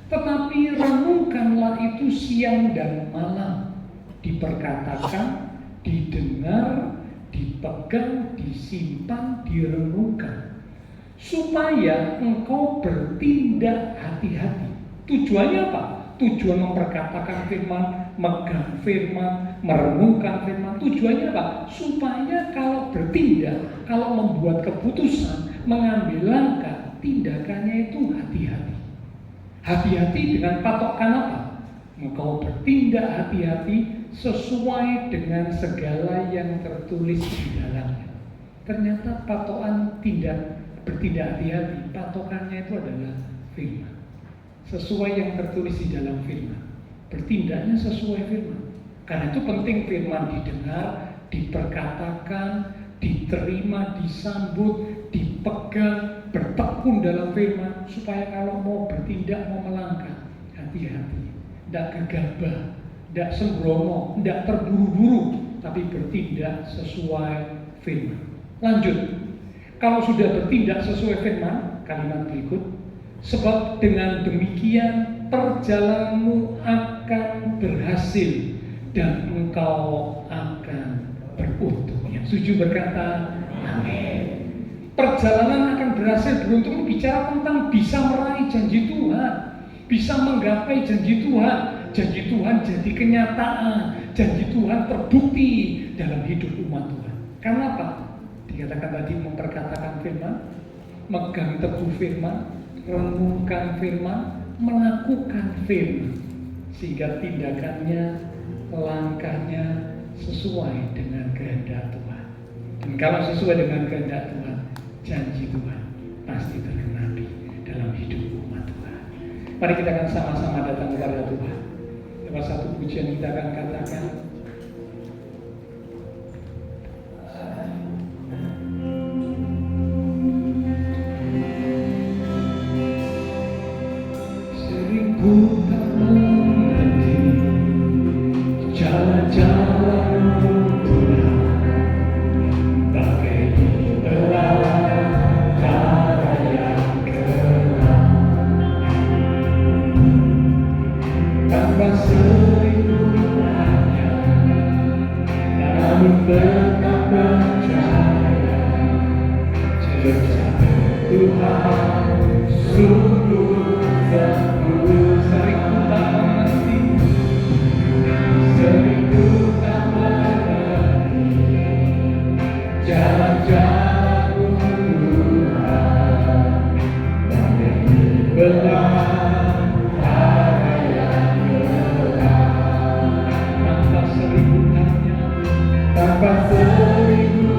Tetapi renungkanlah itu siang dan malam, diperkatakan, didengar, dipegang, disimpan, direnungkan, supaya engkau bertindak hati-hati. Tujuannya apa? Tujuan memperkatakan firman, megang firman, merenungkan firman. Tujuannya apa? Supaya kalau bertindak, kalau membuat keputusan, mengambil langkah, tindakannya itu hati-hati. Hati-hati dengan patokan apa? Engkau bertindak hati-hati sesuai dengan segala yang tertulis di dalamnya. Ternyata patokan bertindak hati-hati, patokannya itu adalah firman. Sesuai yang tertulis di dalam firman. Bertindaknya sesuai firman. Karena itu penting firman didengar, diperkatakan, diterima, disambut, dipegang, bertekun dalam firman, supaya kalau mau bertindak, mau melangkah, hati-hati, tidak gegabah, tidak sembrono, tidak terburu-buru, tapi bertindak sesuai firman. Lanjut, kalau sudah bertindak sesuai firman, kalimat berikut, sebab dengan demikian perjalananmu akan berhasil dan engkau akan beruntung. Yang setuju berkata, amin. Perjalanan akan berhasil beruntung bicara tentang bisa meraih janji Tuhan, bisa menggapai janji Tuhan. Janji Tuhan jadi kenyataan, janji Tuhan terbukti dalam hidup umat Tuhan. Karena apa? Dikatakan tadi memperkatakan firman, megang teguh firman, renungkan firman, melakukan firman, sehingga tindakannya, langkahnya sesuai dengan kehendak Tuhan. Dan kalau sesuai dengan kehendak Tuhan, janji Tuhan pasti tergenapi dalam hidup umat Tuhan. Mari kita akan sama-sama datang kepada Tuhan. Lewat satu pujian kita akan katakan, sering ku tak mengerti jalan-jalanmu Tuhan, bagai belantara yang gelap, tanpa serinduannya, namun tetap percaya, jejak Tuhan sungguh tebus. Sering ku tak mengerti, sering ku tak mengerti jalan-jalanmu Tuhan, bagai belantara yang gelap, tanpa serinduannya, tanpa serinduannya,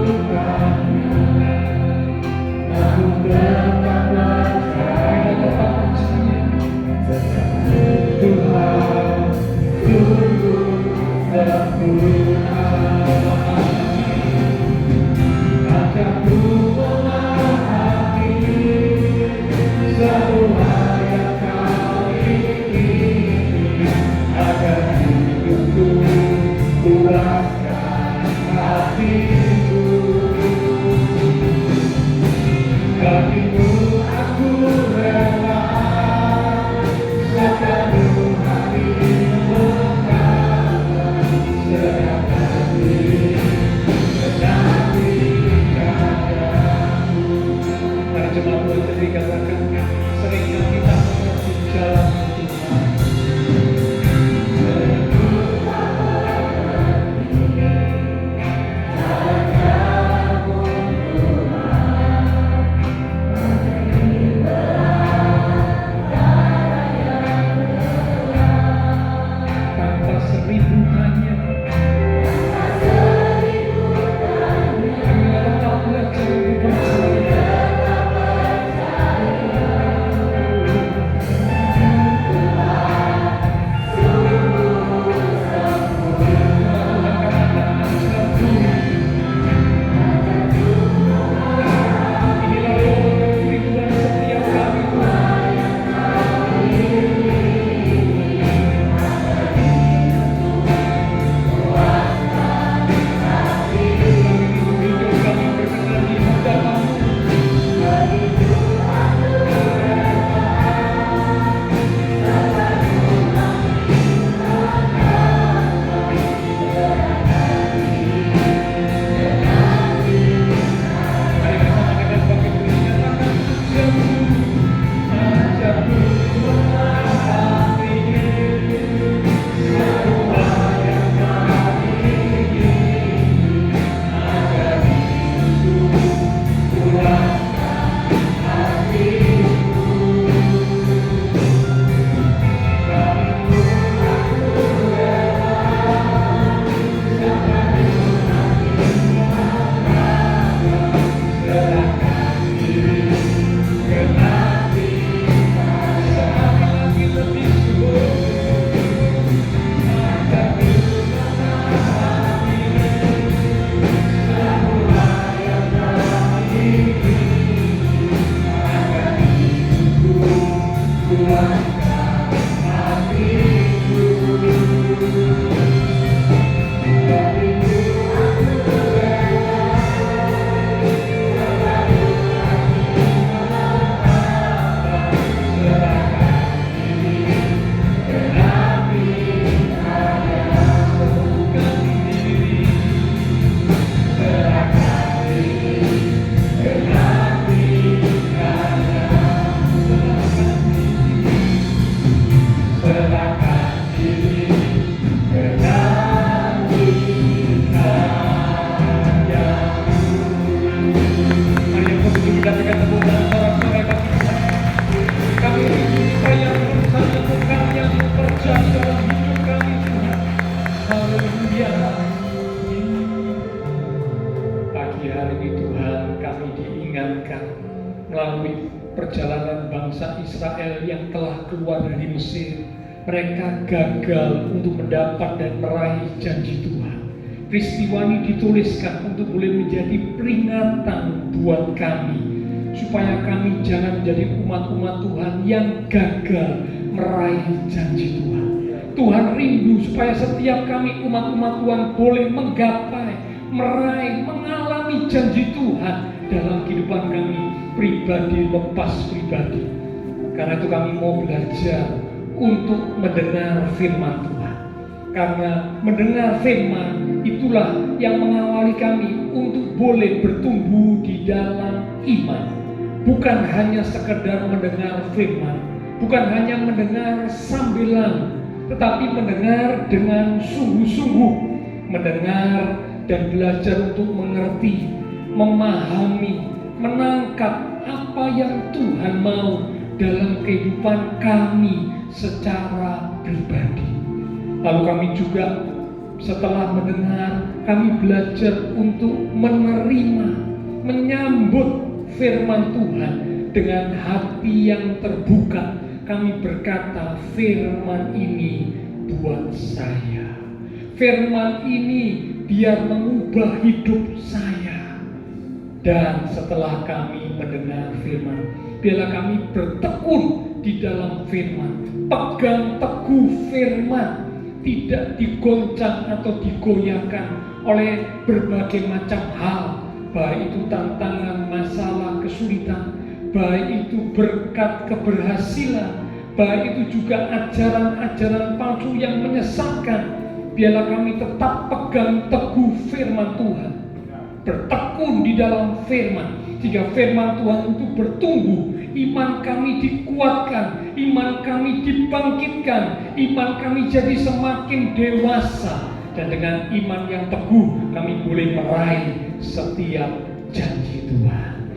melalui perjalanan bangsa Israel yang telah keluar dari Mesir. Mereka gagal untuk mendapat dan meraih janji Tuhan. Peristiwa ini dituliskan untuk boleh menjadi peringatan buat kami, supaya kami jangan menjadi umat-umat Tuhan yang gagal meraih janji Tuhan. Tuhan rindu supaya setiap kami umat-umat Tuhan boleh menggapai, meraih, mengalami janji Tuhan dalam kehidupan kami pribadi lepas pribadi. Karena itu kami mau belajar untuk mendengar firman Tuhan. Karena mendengar firman itulah yang mengawali kami untuk boleh bertumbuh di dalam iman. Bukan hanya sekedar mendengar firman, bukan hanya mendengar sambilan, tetapi mendengar dengan sungguh-sungguh, mendengar dan belajar untuk mengerti, memahami, menangkap apa yang Tuhan mau dalam kehidupan kami secara pribadi. Lalu kami juga setelah mendengar, kami belajar untuk menerima, menyambut firman Tuhan dengan hati yang terbuka. Kami berkata, firman ini buat saya. Firman ini biar mengubah hidup saya. Dan setelah kami mendengar firman, biarlah kami bertekun di dalam firman, pegang teguh firman, tidak digoncang atau digoyahkan oleh berbagai macam hal, baik itu tantangan, masalah, kesulitan, baik itu berkat keberhasilan, baik itu juga ajaran-ajaran palsu yang menyesatkan. Biarlah kami tetap pegang teguh firman Tuhan, bertekun di dalam firman, sehingga firman Tuhan itu bertumbuh, iman kami dikuatkan, iman kami dibangkitkan, iman kami jadi semakin dewasa, dan dengan iman yang teguh kami boleh meraih setiap janji Tuhan.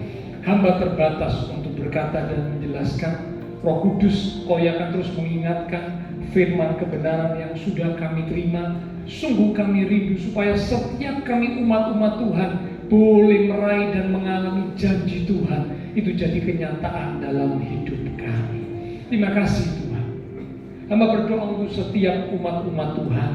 Hamba terbatas untuk berkata dan menjelaskan. Roh Kudus, Kau yang akan terus mengingatkan firman kebenaran yang sudah kami terima. Sungguh kami rindu supaya setiap kami umat-umat Tuhan boleh meraih dan mengalami janji Tuhan itu jadi kenyataan dalam hidup kami. Terima kasih Tuhan. Hamba berdoa untuk setiap umat-umat Tuhan.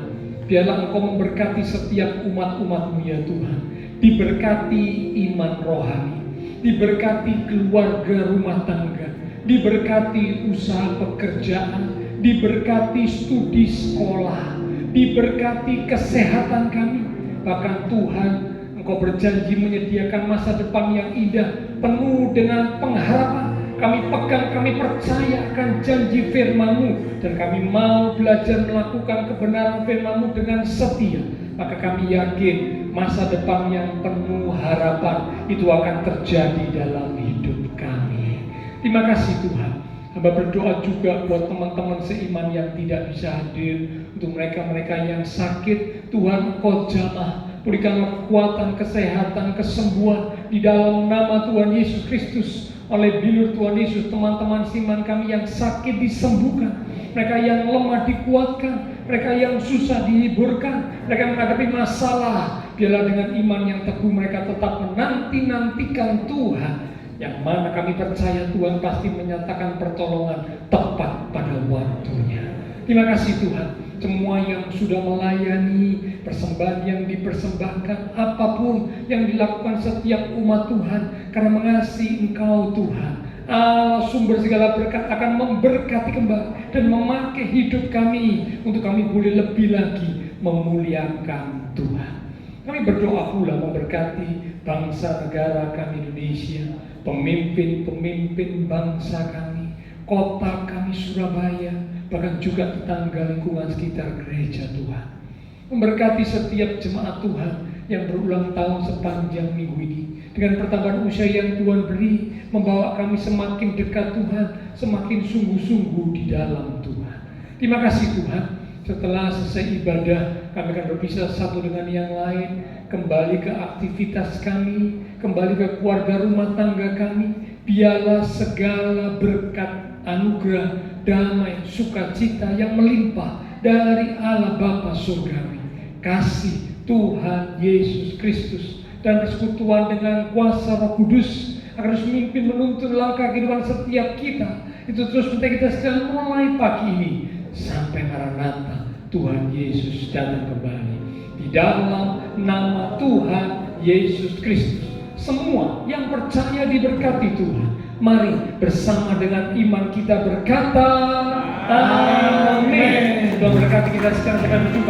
Biarlah Engkau memberkati setiap umat-umat-Mu ya Tuhan. Diberkati iman rohani, diberkati keluarga rumah tangga, diberkati usaha pekerjaan, diberkati studi sekolah, diberkati kesehatan kami. Bahkan Tuhan, Engkau berjanji menyediakan masa depan yang indah, penuh dengan pengharapan. Kami pegang, kami percaya akan janji firman-Mu, dan kami mau belajar melakukan kebenaran firman-Mu dengan setia. Maka kami yakin masa depan yang penuh harapan itu akan terjadi dalam hidup kami. Terima kasih Tuhan. Hamba berdoa juga buat teman-teman seiman yang tidak bisa hadir, untuk mereka-mereka yang sakit. Tuhan, Engkau jamah, berikanlah kekuatan, kesehatan, kesembuhan di dalam nama Tuhan Yesus Kristus. Oleh bilur Tuhan Yesus, teman-teman seiman kami yang sakit disembuhkan, mereka yang lemah dikuatkan, mereka yang susah dihiburkan, mereka menghadapi masalah. Biarlah dengan iman yang teguh mereka tetap menanti-nantikan Tuhan, yang mana kami percaya Tuhan pasti menyatakan pertolongan tepat pada waktunya. Terima kasih Tuhan. Semua yang sudah melayani, persembahan yang dipersembahkan, apapun yang dilakukan setiap umat Tuhan, karena mengasihi Engkau Tuhan, Allah sumber segala berkat, akan memberkati kembali dan memakai hidup kami untuk kami boleh lebih lagi memuliakan Tuhan. Kami berdoa pula memberkati bangsa negara kami Indonesia, pemimpin-pemimpin bangsa kami, kota kami Surabaya, bahkan juga tetangga lingkungan sekitar gereja Tuhan. Memberkati setiap jemaat Tuhan yang berulang tahun sepanjang minggu ini, dengan pertambahan usia yang Tuhan beri, membawa kami semakin dekat Tuhan, semakin sungguh-sungguh di dalam Tuhan. Terima kasih Tuhan. Setelah selesai ibadah, kami akan berpisah satu dengan yang lain, kembali ke aktivitas kami, kembali ke keluarga rumah tangga kami. Biarlah segala berkat, anugerah, damai, sukacita yang melimpah dari Allah Bapa Surgawi, kasih Tuhan Yesus Kristus, dan persekutuan dengan kuasa Roh Kudus akan terus memimpin menuntun langkah kehidupan setiap kita. Itu terus penting kita sedang mulai pagi ini sampai Maranatha, Tuhan Yesus datang kembali. Di dalam nama Tuhan Yesus Kristus, semua yang percaya diberkati Tuhan. Mari bersama dengan iman kita berkata, Amin. Tuhan berkati kita sekarang, akan berjumpa